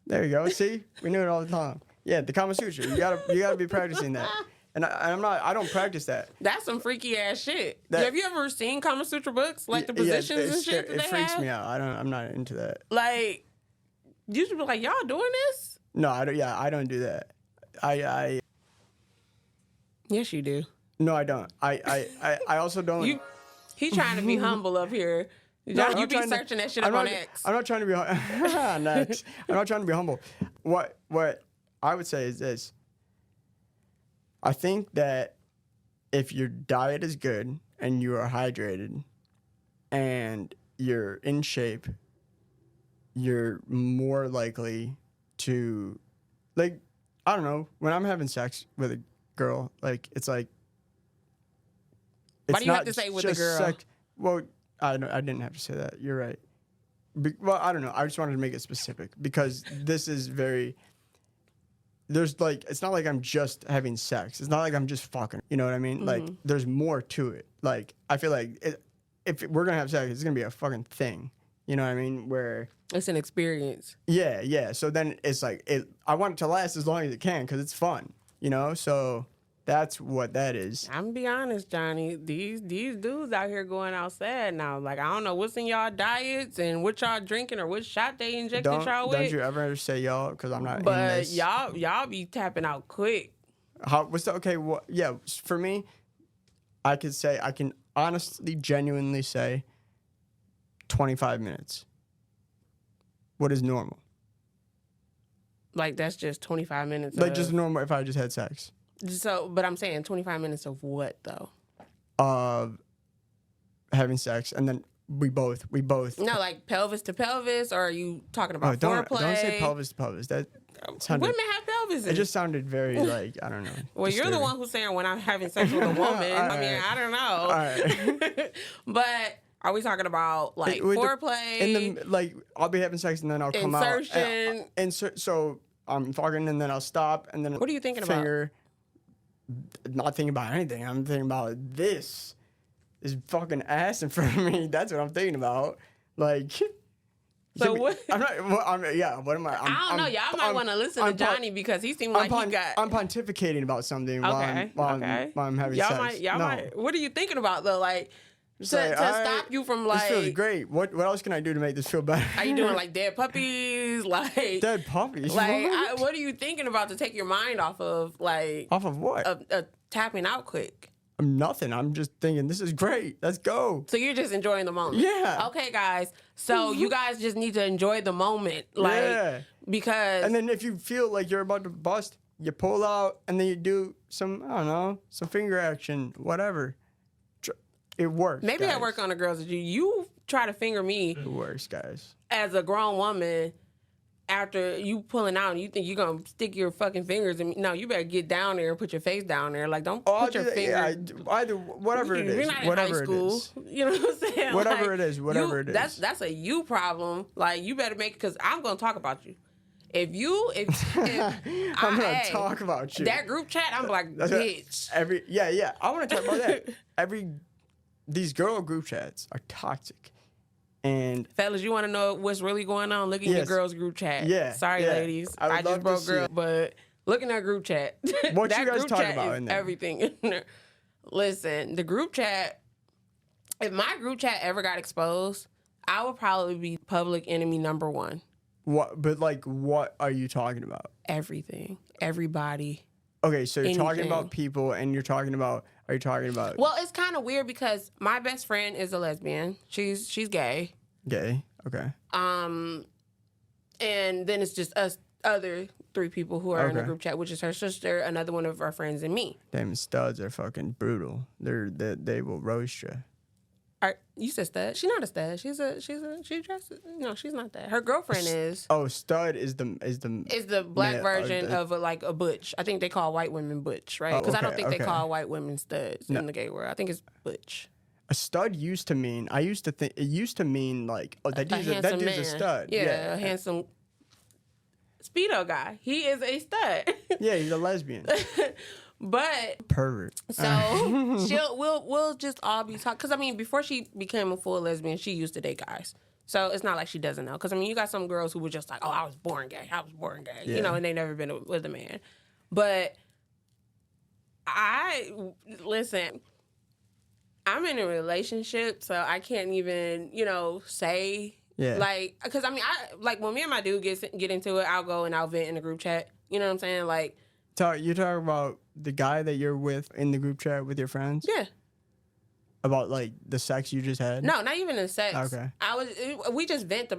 [SPEAKER 1] There you go. See, we knew it all the time. Yeah, the Kama Sutra. You gotta be practicing that. And I don't practice that.
[SPEAKER 2] That's some freaky ass shit. Have you ever seen Kama Sutra books? Like the positions and shit that
[SPEAKER 1] it
[SPEAKER 2] they
[SPEAKER 1] freaks
[SPEAKER 2] have?
[SPEAKER 1] me out. I'm not into that.
[SPEAKER 2] Like, you should be like, y'all doing this?
[SPEAKER 1] No, I don't. Yeah, I don't do that.
[SPEAKER 2] Yes, you do.
[SPEAKER 1] No, I don't. I also don't.
[SPEAKER 2] He trying to be humble up here.
[SPEAKER 1] No,
[SPEAKER 2] you be searching that shit up on X.
[SPEAKER 1] I'm not trying to be next. I'm not trying to be humble. What I would say is this. I think that if your diet is good and you are hydrated and you're in shape, you're more likely to, like, I don't know, when I'm having sex with a girl, like, it's like,
[SPEAKER 2] why do you have to say with a girl?
[SPEAKER 1] Well, I didn't have to say that. You're right. Well, I don't know. I just wanted to make it specific because this is very. There's like, it's not like I'm just having sex. It's not like I'm just fucking. You know what I mean? Mm-hmm. Like, there's more to it. Like, I feel like if we're gonna have sex, it's gonna be a fucking thing. You know what I mean? Where
[SPEAKER 2] it's an experience.
[SPEAKER 1] Yeah. So then it's like I want it to last as long as it can because it's fun. You know, so. That's what that is.
[SPEAKER 2] I'm gonna be honest, Johnny. These dudes out here going outside now. Like, I don't know what's in y'all diets and what y'all drinking or what shot they injected y'all with.
[SPEAKER 1] Don't you ever say y'all because I'm not.
[SPEAKER 2] But
[SPEAKER 1] in this.
[SPEAKER 2] y'all be tapping out quick.
[SPEAKER 1] Yeah, for me, I can honestly, genuinely say 25 minutes. What is normal?
[SPEAKER 2] Like, that's just 25 minutes.
[SPEAKER 1] Like, just normal if I just had sex.
[SPEAKER 2] So, but I'm saying 25 minutes of what though?
[SPEAKER 1] Of having sex, and then we both.
[SPEAKER 2] No, like pelvis to pelvis, or are you talking about foreplay?
[SPEAKER 1] Don't say pelvis to pelvis. That sounded,
[SPEAKER 2] women have pelvises.
[SPEAKER 1] It just sounded very like, I don't know.
[SPEAKER 2] Well, you're the one who's saying when I'm having sex with a woman. I mean, I don't know.
[SPEAKER 1] All right.
[SPEAKER 2] But are we talking about like foreplay?
[SPEAKER 1] I'll be having sex and then I'll come out. Insertion. So I'm fucking and then I'll stop and then.
[SPEAKER 2] What are you thinking about?
[SPEAKER 1] Not thinking about anything. I'm thinking about this fucking ass in front of me. That's what I'm thinking about. Like,
[SPEAKER 2] So what?
[SPEAKER 1] I'm not. Well, yeah. What am I?
[SPEAKER 2] I don't know. Y'all might want to listen to Johnny because he seemed like he got.
[SPEAKER 1] I'm pontificating about something while I'm having
[SPEAKER 2] y'all
[SPEAKER 1] sex.
[SPEAKER 2] Might. What are you thinking about though? Like. To stop you from like.
[SPEAKER 1] This feels great. What else can I do to make this feel better?
[SPEAKER 2] Are you doing like dead puppies? Like
[SPEAKER 1] dead puppies?
[SPEAKER 2] Like what are you thinking about to take your mind off of like?
[SPEAKER 1] Off of what?
[SPEAKER 2] Tapping out quick.
[SPEAKER 1] Nothing. I'm just thinking this is great. Let's go.
[SPEAKER 2] So you're just enjoying the moment.
[SPEAKER 1] Yeah.
[SPEAKER 2] Okay, guys. So you guys just need to enjoy the moment, like because.
[SPEAKER 1] And then if you feel like you're about to bust, you pull out and then you do some some finger action, whatever. It works.
[SPEAKER 2] Maybe guys. I work on the girls. You try to finger me.
[SPEAKER 1] It works, guys.
[SPEAKER 2] As a grown woman, after you pulling out and you think you're going to stick your fucking fingers in me. No, you better get down there and put your face down there. Like, don't put your finger.
[SPEAKER 1] Yeah, either, whatever it is.
[SPEAKER 2] You're not
[SPEAKER 1] whatever
[SPEAKER 2] in high school.
[SPEAKER 1] It is.
[SPEAKER 2] You know what I'm saying?
[SPEAKER 1] Whatever it is. Whatever it is.
[SPEAKER 2] That's a you problem. Like, you better make it because I'm going to talk about you. If
[SPEAKER 1] I'm gonna talk about you.
[SPEAKER 2] That group chat, I'm like, bitch.
[SPEAKER 1] I want to talk about that. These girl group chats are toxic. And
[SPEAKER 2] fellas, you want to know what's really going on? Look at your girls group chat.
[SPEAKER 1] Yeah.
[SPEAKER 2] Sorry, ladies. I just broke girl, but look in that group chat.
[SPEAKER 1] What
[SPEAKER 2] that
[SPEAKER 1] you guys
[SPEAKER 2] group
[SPEAKER 1] talk
[SPEAKER 2] chat
[SPEAKER 1] about
[SPEAKER 2] is
[SPEAKER 1] in there?
[SPEAKER 2] Everything in there. Listen, the group chat. If my group chat ever got exposed, I would probably be public enemy number one.
[SPEAKER 1] What? But like, what are you talking about?
[SPEAKER 2] Everything. Everybody.
[SPEAKER 1] Okay, so you're talking about people, and you're talking about. Are you talking about?
[SPEAKER 2] Well, it's kind of weird because my best friend is a lesbian. She's gay.
[SPEAKER 1] Gay. Okay.
[SPEAKER 2] And then it's just us other three people who are in the group chat, which is her sister, another one of our friends, and me.
[SPEAKER 1] Damn, studs are fucking brutal. They will roast you.
[SPEAKER 2] You said stud. She's not a stud. She dresses. No, she's not that. Her girlfriend is.
[SPEAKER 1] Oh, stud is the
[SPEAKER 2] black version of a butch. I think they call white women butch, right? Because I don't think they call white women studs in the gay world. I think it's butch.
[SPEAKER 1] A stud used to mean. I used to think it used to mean like that dude's a stud.
[SPEAKER 2] Yeah, a handsome Speedo guy. He is a stud.
[SPEAKER 1] Yeah, he's a lesbian.
[SPEAKER 2] But
[SPEAKER 1] pervert.
[SPEAKER 2] So we'll just all be talking. Because I mean, before she became a full lesbian, she used to date guys. So it's not like she doesn't know. Because I mean, you got some girls who were just like, "Oh, I was born gay. Yeah. You know, and they never been with a man. But listen. I'm in a relationship, so I can't even say like because I mean when me and my dude get into it, I'll go and I'll vent in the group chat. You know what I'm saying? Like.
[SPEAKER 1] You talking about the guy that you're with in the group chat with your friends?
[SPEAKER 2] Yeah.
[SPEAKER 1] About like the sex you just had?
[SPEAKER 2] No, not even the sex.
[SPEAKER 1] Okay.
[SPEAKER 2] We just vent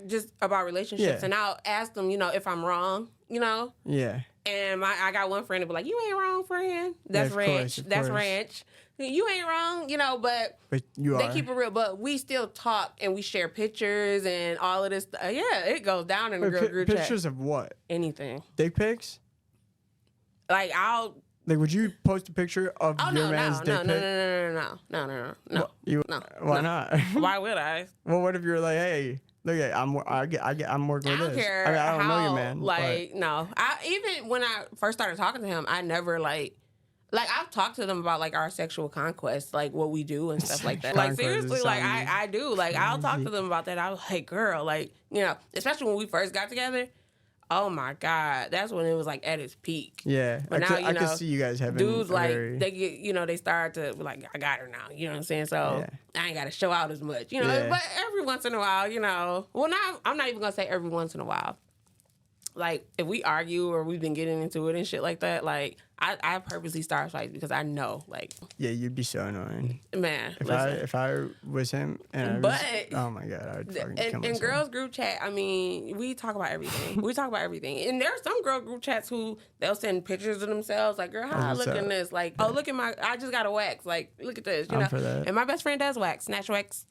[SPEAKER 2] just about relationships, and I'll ask them, if I'm wrong,
[SPEAKER 1] Yeah.
[SPEAKER 2] And I got one friend to be like, "You ain't wrong, friend. That's ranch. That's ranch. You ain't wrong, but
[SPEAKER 1] you
[SPEAKER 2] they keep it real. But we still talk and we share pictures and all of this. Yeah, it goes down in the group chat.
[SPEAKER 1] Pictures of what?
[SPEAKER 2] Anything.
[SPEAKER 1] Dick pics?
[SPEAKER 2] Like
[SPEAKER 1] would you post a picture of your man's dick pic?
[SPEAKER 2] No.
[SPEAKER 1] Why not?
[SPEAKER 2] Why would I?
[SPEAKER 1] Well, what if you're like, hey, look at I'm working with this. I don't care. I mean, I don't know your man.
[SPEAKER 2] Like, no. Even when I first started talking to him, I never like I've talked to them about like our sexual conquest, like what we do and stuff like that. Like seriously, like I do. Like I'll talk to them about that. I was like, girl, like especially when we first got together. Oh my God, that's when it was like at its peak.
[SPEAKER 1] Yeah,
[SPEAKER 2] but now
[SPEAKER 1] I can see you guys having
[SPEAKER 2] dudes like they get they start to be like, I got her now. You know what I'm saying? So I ain't got to show out as much. But every once in a while, well, now I'm not even gonna say every once in a while. Like if we argue or we've been getting into it and shit like that, like I purposely start fights because I know, like, yeah,
[SPEAKER 1] you'd be so annoying,
[SPEAKER 2] man.
[SPEAKER 1] If I was him, and oh my God, I would fucking kill myself.
[SPEAKER 2] And girls group chat, I mean, we talk about everything. And there are some girl group chats who they'll send pictures of themselves, like, girl, how I look in this, like, oh, look at I just got a wax, like, look at this,
[SPEAKER 1] For that.
[SPEAKER 2] And my best friend does wax, snatch wax.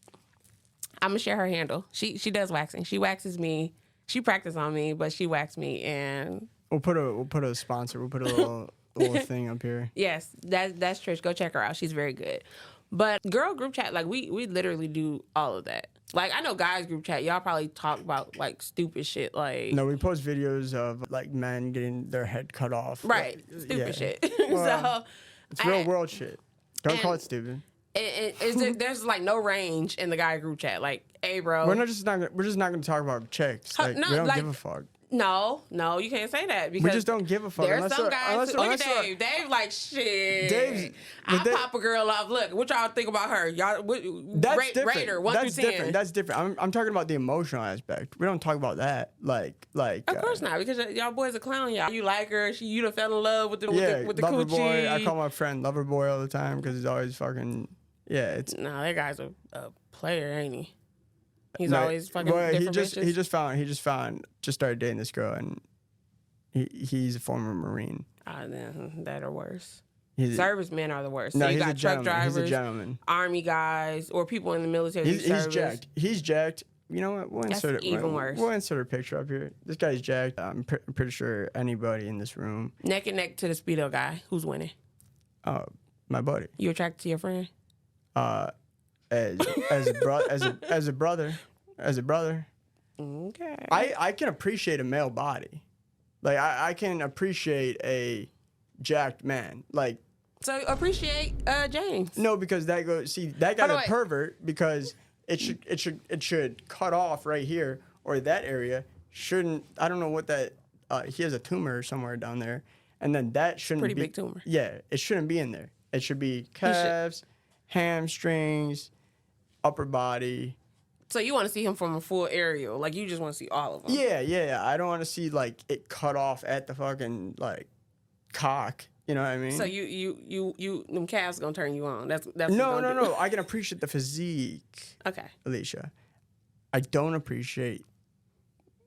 [SPEAKER 2] I'm gonna share her handle. She does waxing. She waxes me. She practices on me, but she waxed me, and
[SPEAKER 1] we'll put a sponsor. We'll put a little thing up here.
[SPEAKER 2] Yes, that's Trish. Go check her out. She's very good. But girl group chat, like we literally do all of that. Like I know guys group chat, y'all probably talk about like stupid shit. Like
[SPEAKER 1] no, we post videos of like men getting their head cut off.
[SPEAKER 2] Right, stupid shit.
[SPEAKER 1] Well,
[SPEAKER 2] So
[SPEAKER 1] it's real world shit. Don't call it stupid.
[SPEAKER 2] there's like no range in the guy group chat. Like, hey, bro.
[SPEAKER 1] We're just not gonna talk about chicks. Like,
[SPEAKER 2] No,
[SPEAKER 1] we don't
[SPEAKER 2] like,
[SPEAKER 1] give a fuck.
[SPEAKER 2] No, you can't say that because
[SPEAKER 1] We just don't give a fuck.
[SPEAKER 2] There's some guys. Look at Dave. Dave like shit. I'll pop a girl off. Look, what y'all think about her? Y'all
[SPEAKER 1] that's different.
[SPEAKER 2] Rate her 1 through 10.
[SPEAKER 1] That's different. That's different. I'm talking about the emotional aspect. We don't talk about that. Like.
[SPEAKER 2] Of course not, because y'all boys are clowning y'all. You like her. You done fell in love with the
[SPEAKER 1] lover
[SPEAKER 2] coochie.
[SPEAKER 1] Boy. I call my friend lover boy all the time because he's always fucking It's
[SPEAKER 2] that guy's a player, ain't he? He's always fucking different bitches.
[SPEAKER 1] He just started dating this girl, and he's a former Marine.
[SPEAKER 2] That are worse. Servicemen are the worst. So you got truck drivers,
[SPEAKER 1] he's a gentleman.
[SPEAKER 2] Army guys, or people in the military.
[SPEAKER 1] He's jacked. He's jacked. You know what? We'll insert a picture up here. This guy's jacked. I'm pretty sure anybody in this room.
[SPEAKER 2] Neck and neck to the Speedo guy. Who's winning?
[SPEAKER 1] My buddy.
[SPEAKER 2] You attracted to your friend?
[SPEAKER 1] As a brother.
[SPEAKER 2] Okay.
[SPEAKER 1] I can appreciate a male body. Like I can appreciate a jacked man. Like,
[SPEAKER 2] so appreciate James.
[SPEAKER 1] No, because that guy's a pervert because it should cut off right here, or that area shouldn't. I don't know what that. He has a tumor somewhere down there, and then that shouldn't
[SPEAKER 2] pretty
[SPEAKER 1] be
[SPEAKER 2] big tumor.
[SPEAKER 1] Yeah, it shouldn't be in there. It should be calves, hamstrings, upper body.
[SPEAKER 2] So you want to see him from a full aerial, like you just want to see all of them.
[SPEAKER 1] Yeah. I don't want to see like it cut off at the fucking like cock. You know what I mean?
[SPEAKER 2] So you them calves gonna turn you on. That's
[SPEAKER 1] no. I can appreciate the physique.
[SPEAKER 2] Okay,
[SPEAKER 1] Alecia, I don't appreciate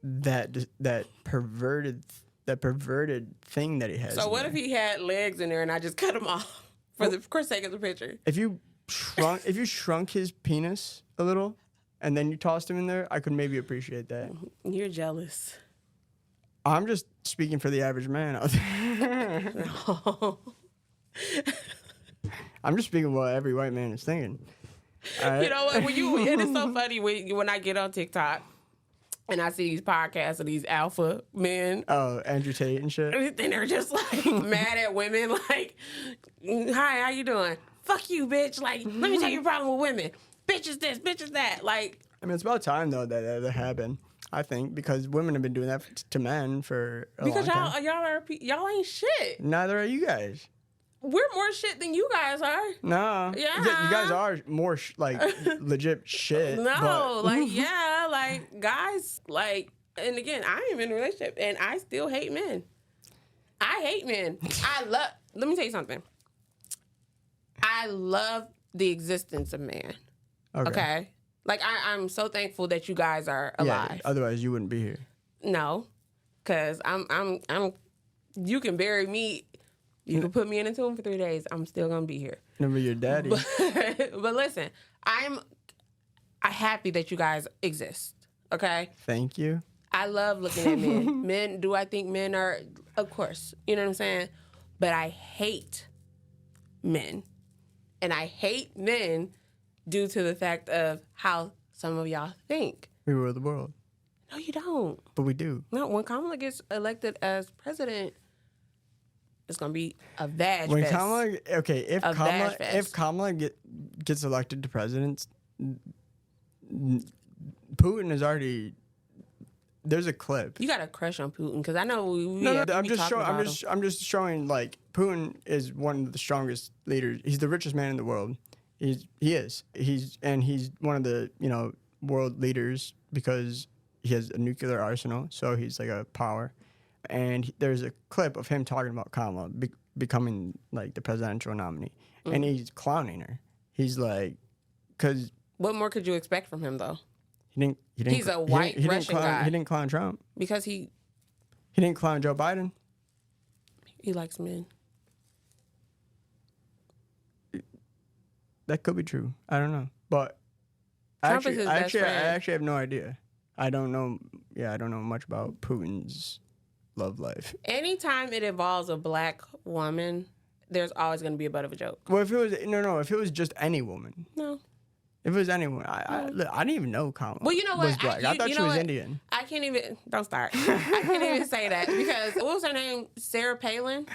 [SPEAKER 1] that perverted thing that he has.
[SPEAKER 2] So what if he had legs in there and I just cut him off for the sake of the picture?
[SPEAKER 1] If you shrunk his penis a little and then you tossed him in there, I could maybe appreciate that.
[SPEAKER 2] You're jealous.
[SPEAKER 1] I'm just speaking for the average man out there.
[SPEAKER 2] No.
[SPEAKER 1] I'm just speaking what every white man is thinking.
[SPEAKER 2] Right? You know what? It is so funny when I get on TikTok and I see these podcasts of these alpha men.
[SPEAKER 1] Oh, Andrew Tate and shit.
[SPEAKER 2] And they're just like mad at women. Like, hi, how you doing? Fuck you, bitch. Like, let me tell you a problem with women. Bitch is this, bitch is that. Like,
[SPEAKER 1] I mean, it's about time though that happened. I think because women have been doing that to men for a long time.
[SPEAKER 2] Because y'all ain't shit.
[SPEAKER 1] Neither are you guys.
[SPEAKER 2] We're more shit than you guys are.
[SPEAKER 1] No.
[SPEAKER 2] Yeah.
[SPEAKER 1] You guys are more legit shit.
[SPEAKER 2] No, like guys, like, and again, I am in a relationship and I still hate men. I hate men. Let me tell you something. I love the existence of man. Okay? Like, I'm so thankful that you guys are alive.
[SPEAKER 1] Yeah, otherwise you wouldn't be here.
[SPEAKER 2] No, because I'm. You can bury me. You can put me in a tomb for 3 days. I'm still gonna be here.
[SPEAKER 1] Remember your daddy.
[SPEAKER 2] But listen, I'm happy that you guys exist. Okay.
[SPEAKER 1] Thank you.
[SPEAKER 2] I love looking at men. Men. Do I think men are? Of course. You know what I'm saying. But I hate men, and I hate men due to the fact of how some of y'all think.
[SPEAKER 1] We rule the world.
[SPEAKER 2] No, you don't.
[SPEAKER 1] But we do.
[SPEAKER 2] No, when Kamala gets elected as president, it's gonna be a vag
[SPEAKER 1] when
[SPEAKER 2] fest.
[SPEAKER 1] If Kamala gets elected to president, Putin is already. There's a clip.
[SPEAKER 2] You got a crush on Putin because I know
[SPEAKER 1] I'm just showing like Putin is one of the strongest leaders. He's the richest man in the world. He is. He's one of the world leaders because he has a nuclear arsenal. So he's like a power. And there's a clip of him talking about Kamala becoming like the presidential nominee, and he's clowning her. He's like, because
[SPEAKER 2] what more could you expect from him though?
[SPEAKER 1] He's
[SPEAKER 2] a white Russian guy.
[SPEAKER 1] He didn't clown Trump
[SPEAKER 2] because he
[SPEAKER 1] didn't clown Joe Biden.
[SPEAKER 2] He likes men.
[SPEAKER 1] That could be true. I don't know, but
[SPEAKER 2] Trump is his best friend.
[SPEAKER 1] I actually have no idea. I don't know. Yeah, I don't know much about Putin's love life.
[SPEAKER 2] Anytime it involves a black woman, there's always going to be a butt of a joke.
[SPEAKER 1] Well, if it was just any woman.
[SPEAKER 2] No.
[SPEAKER 1] If it was anyone, I didn't even know Kamala
[SPEAKER 2] well, you know what?
[SPEAKER 1] was black. I thought she was Indian.
[SPEAKER 2] I can't even. Don't start. I can't even say that because what was her name? Sarah Palin.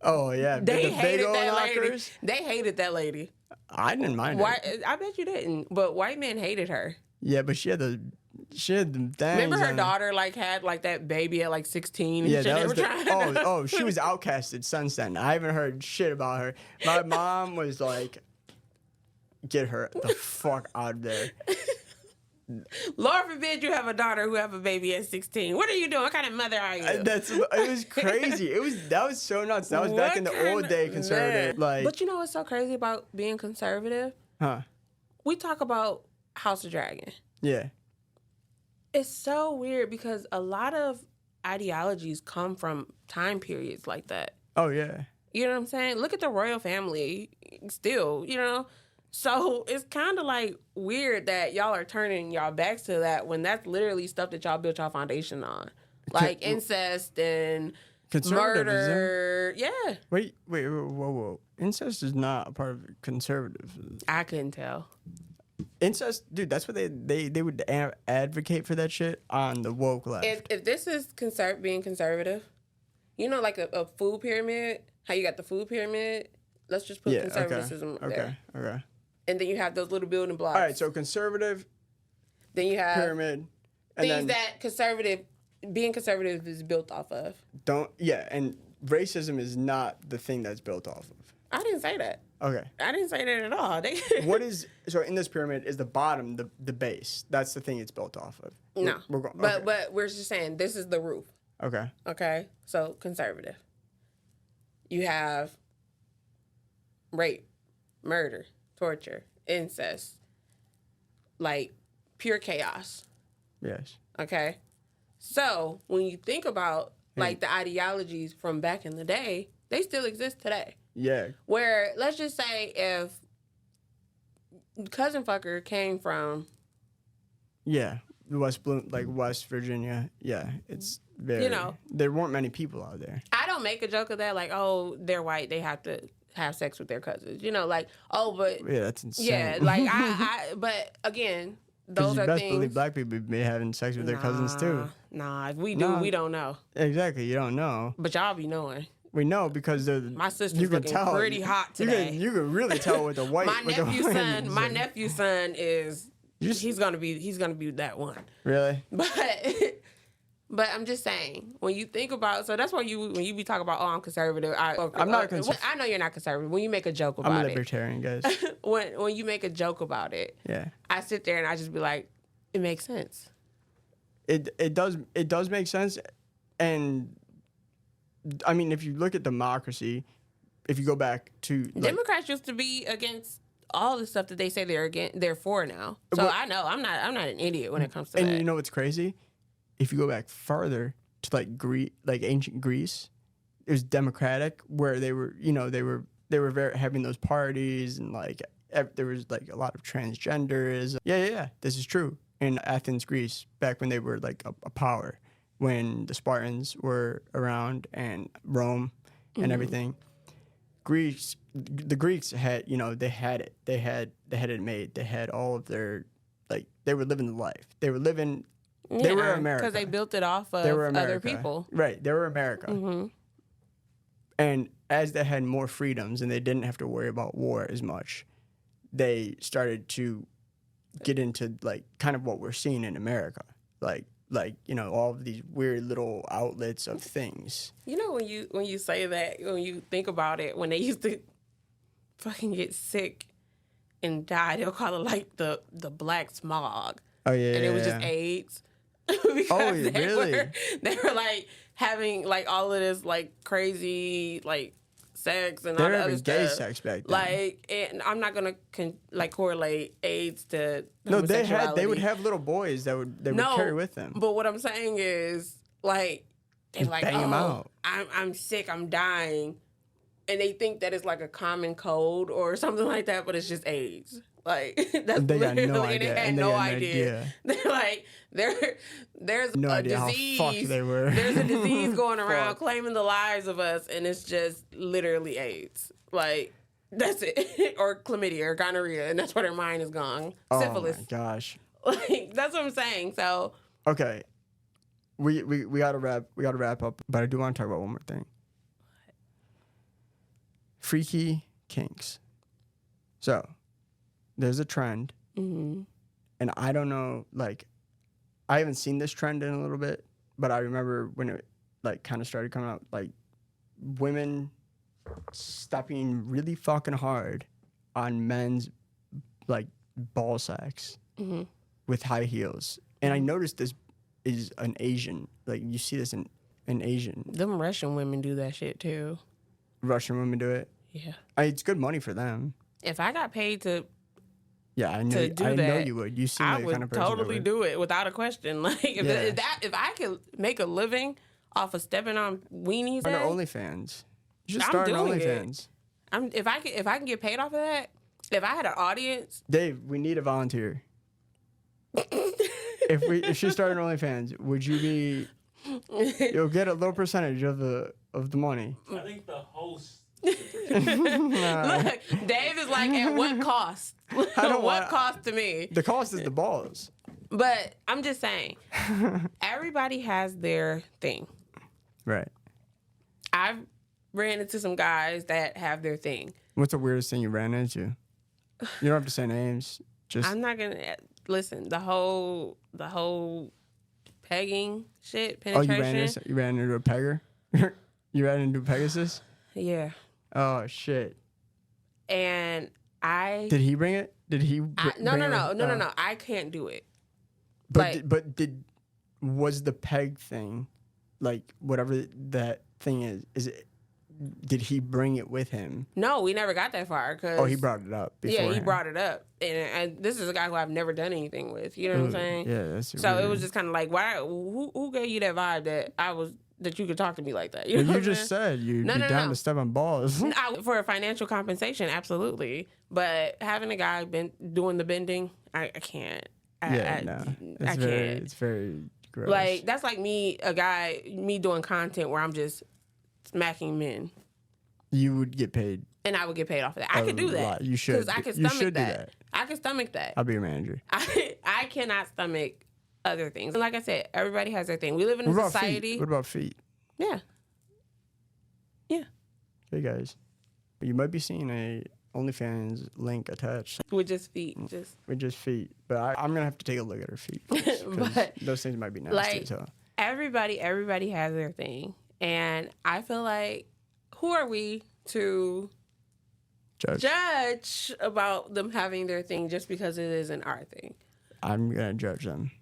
[SPEAKER 1] Oh yeah,
[SPEAKER 2] They hated that lady. They hated that lady.
[SPEAKER 1] I didn't mind
[SPEAKER 2] Why?
[SPEAKER 1] it.
[SPEAKER 2] I bet you didn't. But white men hated her.
[SPEAKER 1] Yeah, but she had the things.
[SPEAKER 2] Remember her
[SPEAKER 1] on-
[SPEAKER 2] daughter had that baby at 16.
[SPEAKER 1] Yeah,
[SPEAKER 2] and
[SPEAKER 1] that
[SPEAKER 2] they
[SPEAKER 1] was
[SPEAKER 2] were trying
[SPEAKER 1] oh, she was outcasted since then. I haven't heard shit about her. My mom was like, get her the fuck out of there.
[SPEAKER 2] Lord forbid you have a daughter who have a baby at 16. What are you doing? What kind of mother are you?
[SPEAKER 1] It was crazy. That was so nuts. That was back in the old day conservative. Like,
[SPEAKER 2] but you know what's so crazy about being conservative?
[SPEAKER 1] huh?
[SPEAKER 2] We talk about House of Dragon.
[SPEAKER 1] Yeah.
[SPEAKER 2] It's so weird because a lot of ideologies come from time periods like that.
[SPEAKER 1] Oh yeah.
[SPEAKER 2] You know what I'm saying? Look at the royal family still, So it's kind of like weird that y'all are turning y'all backs to that when that's literally stuff that y'all built y'all foundation on. Like incest and murder. Yeah.
[SPEAKER 1] Wait, whoa. Incest is not a part of conservative.
[SPEAKER 2] I couldn't tell.
[SPEAKER 1] Incest, dude, that's what they would advocate for that shit on the woke left.
[SPEAKER 2] If this is being conservative, like a food pyramid, how you got the food pyramid, let's just put conservatism there.
[SPEAKER 1] Okay.
[SPEAKER 2] And then you have those little building blocks.
[SPEAKER 1] All right, so conservative,
[SPEAKER 2] then you have
[SPEAKER 1] pyramid, and
[SPEAKER 2] things
[SPEAKER 1] then
[SPEAKER 2] that being conservative is built off of.
[SPEAKER 1] And racism is not the thing that's built off of.
[SPEAKER 2] I didn't say that.
[SPEAKER 1] Okay.
[SPEAKER 2] I didn't say that at all.
[SPEAKER 1] So in this pyramid is the bottom, the base. That's the thing it's built off of.
[SPEAKER 2] No.
[SPEAKER 1] Okay.
[SPEAKER 2] But we're just saying this is the roof.
[SPEAKER 1] Okay.
[SPEAKER 2] Okay? So conservative. You have rape, murder, torture, incest, like pure chaos.
[SPEAKER 1] Yes.
[SPEAKER 2] Okay? So when you think about like the ideologies from back in the day, they still exist today.
[SPEAKER 1] Yeah.
[SPEAKER 2] Where let's just say if cousin fucker came from
[SPEAKER 1] West Virginia. Yeah, it's very. There weren't many people out there.
[SPEAKER 2] I don't make a joke of that, like, oh, they're white, they have to have sex with their cousins. But
[SPEAKER 1] yeah, that's insane.
[SPEAKER 2] yeah, like but again, those are
[SPEAKER 1] best
[SPEAKER 2] things.
[SPEAKER 1] believe black people be having sex with their cousins too.
[SPEAKER 2] Nah, if we do, we don't know.
[SPEAKER 1] Exactly, you don't know.
[SPEAKER 2] But y'all be knowing.
[SPEAKER 1] We know because
[SPEAKER 2] my sister's looking pretty hot today.
[SPEAKER 1] You can really tell with the white.
[SPEAKER 2] My nephew's son is. He's gonna be that one.
[SPEAKER 1] Really?
[SPEAKER 2] But I'm just saying, when you think about, so that's why when you be talking about, oh, I'm conservative.
[SPEAKER 1] I'm not conservative.
[SPEAKER 2] I know you're not conservative. When you make a joke about it,
[SPEAKER 1] I'm a libertarian, guys.
[SPEAKER 2] when you make a joke about it,
[SPEAKER 1] yeah,
[SPEAKER 2] I sit there and I just be like, it makes sense.
[SPEAKER 1] It does make sense, and I mean, if you look at democracy, if you go back to
[SPEAKER 2] Democrats used to be against all the stuff that they say they're for now. So I know I'm not an idiot when it comes to that.
[SPEAKER 1] And you know what's crazy? If you go back farther to like ancient Greece, it was democratic where they were very having those parties and like there was like a lot of transgenderism. Yeah. This is true in Athens, Greece, back when they were like a power, when the Spartans were around and Rome and everything. The Greeks had, they had it. They had it made. They had all of their, like, they were living the life. They were living. They were America
[SPEAKER 2] because they built it off of other people.
[SPEAKER 1] Right, they were America. Mm-hmm. And as they had more freedoms and they didn't have to worry about war as much, they started to get into like kind of what we're seeing in America, like all of these weird little outlets of things.
[SPEAKER 2] When you say that, when you think about it, when they used to fucking get sick and die, they'll call it like the black smog.
[SPEAKER 1] Oh yeah,
[SPEAKER 2] and it was just AIDS. Because
[SPEAKER 1] really?
[SPEAKER 2] They were like having like all of this like crazy like sex and all the other stuff.
[SPEAKER 1] Gay sex back then.
[SPEAKER 2] Like, and I'm not gonna correlate AIDS to
[SPEAKER 1] they would have little boys that would carry with them.
[SPEAKER 2] But what I'm saying is like they're like,
[SPEAKER 1] bang them out.
[SPEAKER 2] I'm sick, I'm dying, and they think that it's like a common cold or something like that, but it's just AIDS. Like that's
[SPEAKER 1] they got no
[SPEAKER 2] idea.
[SPEAKER 1] idea.
[SPEAKER 2] They had no idea. They're like there's
[SPEAKER 1] no
[SPEAKER 2] a
[SPEAKER 1] idea
[SPEAKER 2] disease.
[SPEAKER 1] How fucked they were.
[SPEAKER 2] There's a disease going around claiming the lives of us, and it's just literally AIDS. Like that's it, or chlamydia or gonorrhea, and that's where their mind is gone. Syphilis.
[SPEAKER 1] Oh my gosh.
[SPEAKER 2] Like that's what I'm saying. So
[SPEAKER 1] okay, we gotta wrap up, but I do want to talk about one more thing. Freaky kinks. So there's a trend, and I don't know, like, I haven't seen this trend in a little bit, but I remember when it, like, kind of started coming out, like, women stepping really fucking hard on men's, like, ball sacks with high heels. And I noticed this is an Asian, like, you see this in Asian.
[SPEAKER 2] Them Russian women do that shit, too.
[SPEAKER 1] Russian women do it?
[SPEAKER 2] Yeah.
[SPEAKER 1] It's good money for them.
[SPEAKER 2] If I got paid to...
[SPEAKER 1] Yeah, I know you would. You seem like the kind of person
[SPEAKER 2] I would totally do it without a question. Like if I could make a living off of stepping on weenies,
[SPEAKER 1] on OnlyFans. You should
[SPEAKER 2] I'm
[SPEAKER 1] start an
[SPEAKER 2] doing
[SPEAKER 1] OnlyFans.
[SPEAKER 2] If I can get paid off of that, if I had an audience,
[SPEAKER 1] Dave, we need a volunteer. If she started an OnlyFans, would you be? You'll get a little percentage of the money.
[SPEAKER 3] I think the host.
[SPEAKER 2] Look, Dave is like, at what cost? What cost to me?
[SPEAKER 1] The cost is the balls.
[SPEAKER 2] But I'm just saying, everybody has their thing.
[SPEAKER 1] Right.
[SPEAKER 2] I've ran into some guys that have their thing.
[SPEAKER 1] What's the weirdest thing you ran into? You don't have to say names. Just
[SPEAKER 2] I'm not gonna listen. The whole pegging shit, penetration.
[SPEAKER 1] You ran into a pegger? You ran into a Pegasus?
[SPEAKER 2] Yeah.
[SPEAKER 1] Oh shit.
[SPEAKER 2] And
[SPEAKER 1] Did he bring it? Did he?
[SPEAKER 2] No. I can't do it.
[SPEAKER 1] But was the peg thing, like whatever that thing is it? Did he bring it with him?
[SPEAKER 2] No, we never got that far.
[SPEAKER 1] He brought it up beforehand.
[SPEAKER 2] Yeah, he brought it up. And this is a guy who I've never done anything with. You know what I'm saying?
[SPEAKER 1] Yeah, that's
[SPEAKER 2] so
[SPEAKER 1] weird.
[SPEAKER 2] it was just kind of like, why? Who gave you that vibe that you could talk to me like that?
[SPEAKER 1] You
[SPEAKER 2] know
[SPEAKER 1] just said you'd be down to step on balls.
[SPEAKER 2] For a financial compensation, absolutely. But having a guy doing the bending, I can't. I can't.
[SPEAKER 1] It's very gross.
[SPEAKER 2] Like, that's like me doing content where I'm just smacking men.
[SPEAKER 1] You would get paid.
[SPEAKER 2] And I would get paid off of that. I could do that.
[SPEAKER 1] You should.
[SPEAKER 2] Because I can stomach that. I can stomach that.
[SPEAKER 1] I'll be your manager.
[SPEAKER 2] I cannot stomach other things. And like I said, everybody has their thing. We live in a society.
[SPEAKER 1] What about feet?
[SPEAKER 2] Yeah. Yeah.
[SPEAKER 1] Hey, guys. You might be seeing a OnlyFans link attached.
[SPEAKER 2] With just feet.
[SPEAKER 1] With just feet. But I'm going to have to take a look at her feet. Because those things might be nasty.
[SPEAKER 2] Like,
[SPEAKER 1] so.
[SPEAKER 2] Everybody has their thing. And I feel like, who are we to judge about them having their thing just because it isn't our thing?
[SPEAKER 1] I'm going to judge them.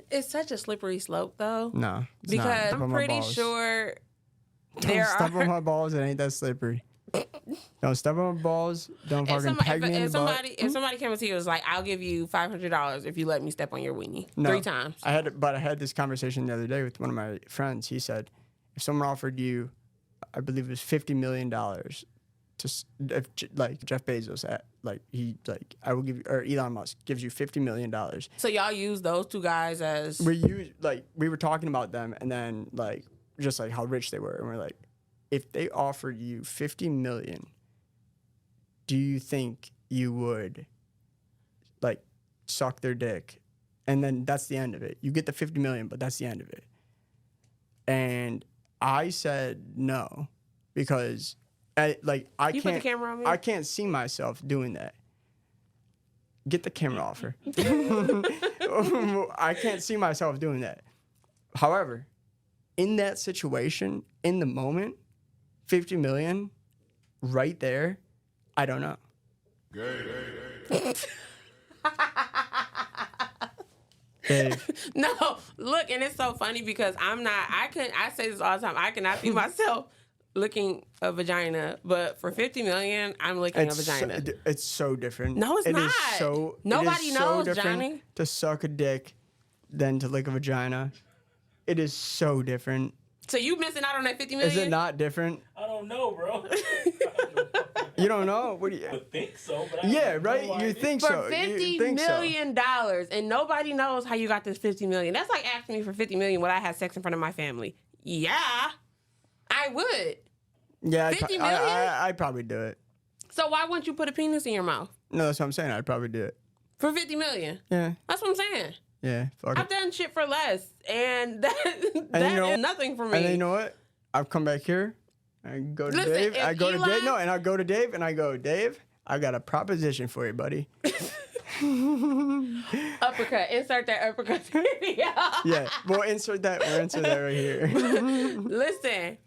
[SPEAKER 2] It's such a slippery slope, though.
[SPEAKER 1] No, it's
[SPEAKER 2] because
[SPEAKER 1] not.
[SPEAKER 2] I'm pretty sure
[SPEAKER 1] Don't step on my balls. It ain't that slippery. Don't step on my balls. Don't fucking peg me in the butt.
[SPEAKER 2] If somebody came to you and was like, I'll give you $500 if you let me step on your weenie 3 times.
[SPEAKER 1] I had this conversation the other day with one of my friends. He said, if someone offered you, I believe it was $50 million like Jeff Bezos I will give you, or Elon Musk gives you $50 million.
[SPEAKER 2] So y'all use those two guys as
[SPEAKER 1] we were talking about them and then just how rich they were, and we're like, if they offered you $50 million, do you think you would suck their dick? And then that's the end of it. You get the $50 million, but that's the end of it. And I said no, because I
[SPEAKER 2] put the camera on me?
[SPEAKER 1] I can't see myself doing that. Get the camera off her. I can't see myself doing that. However, in that situation, in the moment, $50 million, right there, I don't know. Dave.
[SPEAKER 2] No, look, and it's so funny because I say this all the time. I cannot see myself looking a vagina, but for $50 million, I'm looking a vagina.
[SPEAKER 1] It's so different.
[SPEAKER 2] No, it's not. Nobody knows, Johnny.
[SPEAKER 1] To suck a dick than to lick a vagina. It is so different.
[SPEAKER 2] So you missing out on that $50 million?
[SPEAKER 1] Is it not different?
[SPEAKER 3] I don't know, bro.
[SPEAKER 1] You don't know? What do you?
[SPEAKER 3] I think so, but
[SPEAKER 1] right? You think so?
[SPEAKER 2] For $50 million, and nobody knows how you got this $50 million. That's like asking me for $50 million when I had sex in front of my family. Yeah, I would.
[SPEAKER 1] Yeah,
[SPEAKER 2] $50 million?
[SPEAKER 1] I'd probably do it.
[SPEAKER 2] So why wouldn't you put a penis in your mouth?
[SPEAKER 1] No, that's what I'm saying. I'd probably do it.
[SPEAKER 2] For $50 million?
[SPEAKER 1] Yeah.
[SPEAKER 2] That's what I'm saying.
[SPEAKER 1] Yeah, fuck it.
[SPEAKER 2] I've done shit for less, and that is nothing for me.
[SPEAKER 1] And then you know what? I've come back here. I go to Dave. I go to Dave. No, and I go to Dave, and I go, Dave, I got a proposition for you, buddy.
[SPEAKER 2] Uppercut. Insert that uppercut video.
[SPEAKER 1] Yeah, we'll insert that right here.
[SPEAKER 2] Listen,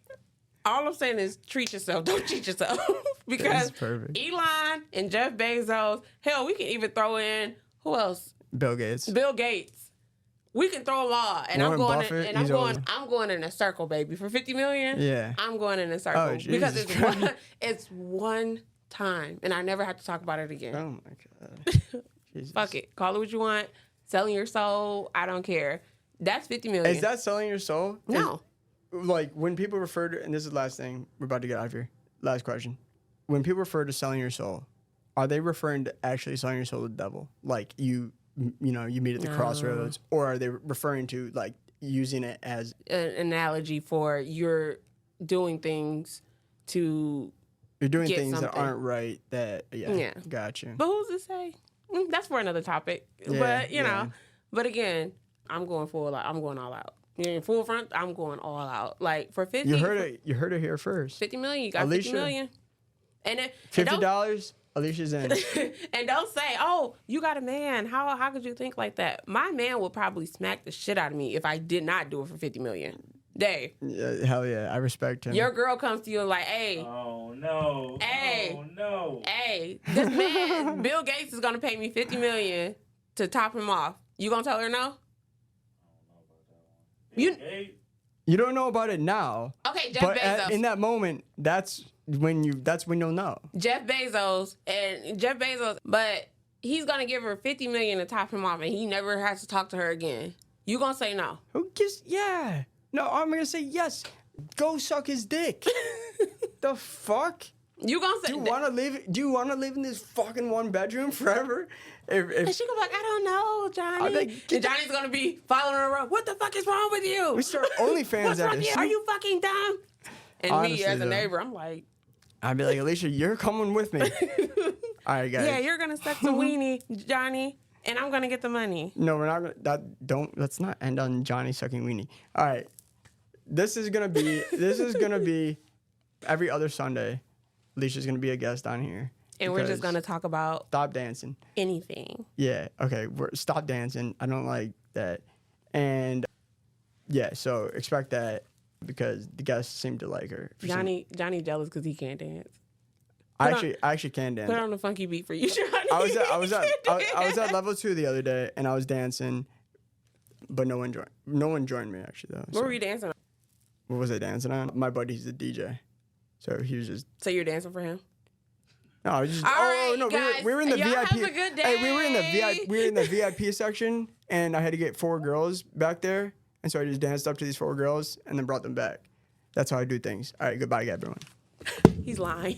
[SPEAKER 2] all I'm saying is treat yourself. Don't cheat yourself. Because
[SPEAKER 1] perfect.
[SPEAKER 2] Elon and Jeff Bezos, hell, we can even throw in, who else?
[SPEAKER 1] Bill Gates.
[SPEAKER 2] Bill Gates. We can throw them all. And
[SPEAKER 1] Warren Buffett,
[SPEAKER 2] I'm going in a circle, baby. For $50 million,
[SPEAKER 1] Yeah.
[SPEAKER 2] I'm going in a circle.
[SPEAKER 1] Oh,
[SPEAKER 2] because
[SPEAKER 1] Jesus
[SPEAKER 2] it's one time. And I never have to talk about it again.
[SPEAKER 1] Oh my God. Jesus.
[SPEAKER 2] Fuck it. Call it what you want. Selling your soul, I don't care. That's $50 million.
[SPEAKER 1] Is that selling your soul?
[SPEAKER 2] No.
[SPEAKER 1] Like when people refer to, and this is the last thing, we're about to get out of here. Last question. When people refer to selling your soul, are they referring to actually selling your soul to the devil? Like you meet at the crossroads, or are they referring to like using it as
[SPEAKER 2] an analogy for you're doing things to
[SPEAKER 1] you're doing
[SPEAKER 2] get
[SPEAKER 1] things that
[SPEAKER 2] something.
[SPEAKER 1] aren't right? That
[SPEAKER 2] Yeah.
[SPEAKER 1] Got you.
[SPEAKER 2] But who's to say? That's for another topic.
[SPEAKER 1] Yeah,
[SPEAKER 2] but you
[SPEAKER 1] yeah.
[SPEAKER 2] know, but again, I'm going full out. I'm going all out. You're in full front. I'm going all out. Like for 50.
[SPEAKER 1] You heard it. You heard it here first.
[SPEAKER 2] 50 million. You got
[SPEAKER 1] Alecia,
[SPEAKER 2] 50 million. And then
[SPEAKER 1] $50. Alicia's in.
[SPEAKER 2] and don't say, "Oh, you got a man. How could you think like that?" My man would probably smack the shit out of me if I did not do it for 50 million. Dave.
[SPEAKER 1] Yeah, hell yeah, I respect him.
[SPEAKER 2] Your girl comes to you and like, "Hey,
[SPEAKER 3] Oh no.
[SPEAKER 2] Hey.
[SPEAKER 3] Oh no.
[SPEAKER 2] hey, this man, Bill Gates is gonna pay me 50 million to top him off." You gonna tell her no? You
[SPEAKER 1] You don't know about it now,
[SPEAKER 2] okay? Jeff
[SPEAKER 1] but
[SPEAKER 2] Bezos.
[SPEAKER 1] in that moment, that's when you'll know.
[SPEAKER 2] Jeff Bezos, but he's gonna give her 50 million to top him off, and he never has to talk to her again. You gonna say no?
[SPEAKER 1] Who gives? Yeah. No, I'm gonna say yes. Go suck his dick. The fuck?
[SPEAKER 2] You gonna say?
[SPEAKER 1] Do you want to live in this fucking one bedroom forever?
[SPEAKER 2] And she gonna be like, "I don't know, Johnny."
[SPEAKER 1] I'm like,
[SPEAKER 2] And Johnny's gonna be following her around. What the fuck is wrong with you?
[SPEAKER 1] we start OnlyFans
[SPEAKER 2] What's
[SPEAKER 1] at
[SPEAKER 2] wrong with
[SPEAKER 1] this.
[SPEAKER 2] you? Are you fucking dumb? And
[SPEAKER 1] Honestly,
[SPEAKER 2] me as a
[SPEAKER 1] though.
[SPEAKER 2] neighbor, I'm like,
[SPEAKER 1] I'd be like, Alecia, you're coming with me. All right, guys.
[SPEAKER 2] "Yeah, you're gonna suck the weenie, Johnny, and I'm gonna get the money."
[SPEAKER 1] No, we're not gonna. Let's not end on Johnny sucking weenie. All right, this is gonna be every other Sunday. Alicia's gonna be a guest on here.
[SPEAKER 2] And we're just
[SPEAKER 1] because
[SPEAKER 2] gonna talk about
[SPEAKER 1] stop dancing.
[SPEAKER 2] anything.
[SPEAKER 1] Yeah. Okay. Stop dancing. I don't like that. And yeah, so expect that because the guests seem to like her.
[SPEAKER 2] Johnny jealous because he can't dance.
[SPEAKER 1] I actually can dance.
[SPEAKER 2] Put on a funky beat for you, Johnny.
[SPEAKER 1] I was at level 2 the other day and I was dancing, but no one joined me actually though.
[SPEAKER 2] What
[SPEAKER 1] So,
[SPEAKER 2] were you dancing on?
[SPEAKER 1] what was I dancing on? My buddy's the DJ, so he was just.
[SPEAKER 2] So you're dancing for him?
[SPEAKER 1] No, I was just.
[SPEAKER 2] All
[SPEAKER 1] oh
[SPEAKER 2] right,
[SPEAKER 1] no,
[SPEAKER 2] guys,
[SPEAKER 1] we were in the
[SPEAKER 2] y'all
[SPEAKER 1] VIP.
[SPEAKER 2] have a good
[SPEAKER 1] Hey, we were in the
[SPEAKER 2] day.
[SPEAKER 1] VIP. We were in the VIP section, and I had to get 4 girls back there, and so I just danced up to these 4 girls and then brought them back. That's how I do things. All right, goodbye, everyone.
[SPEAKER 2] He's lying.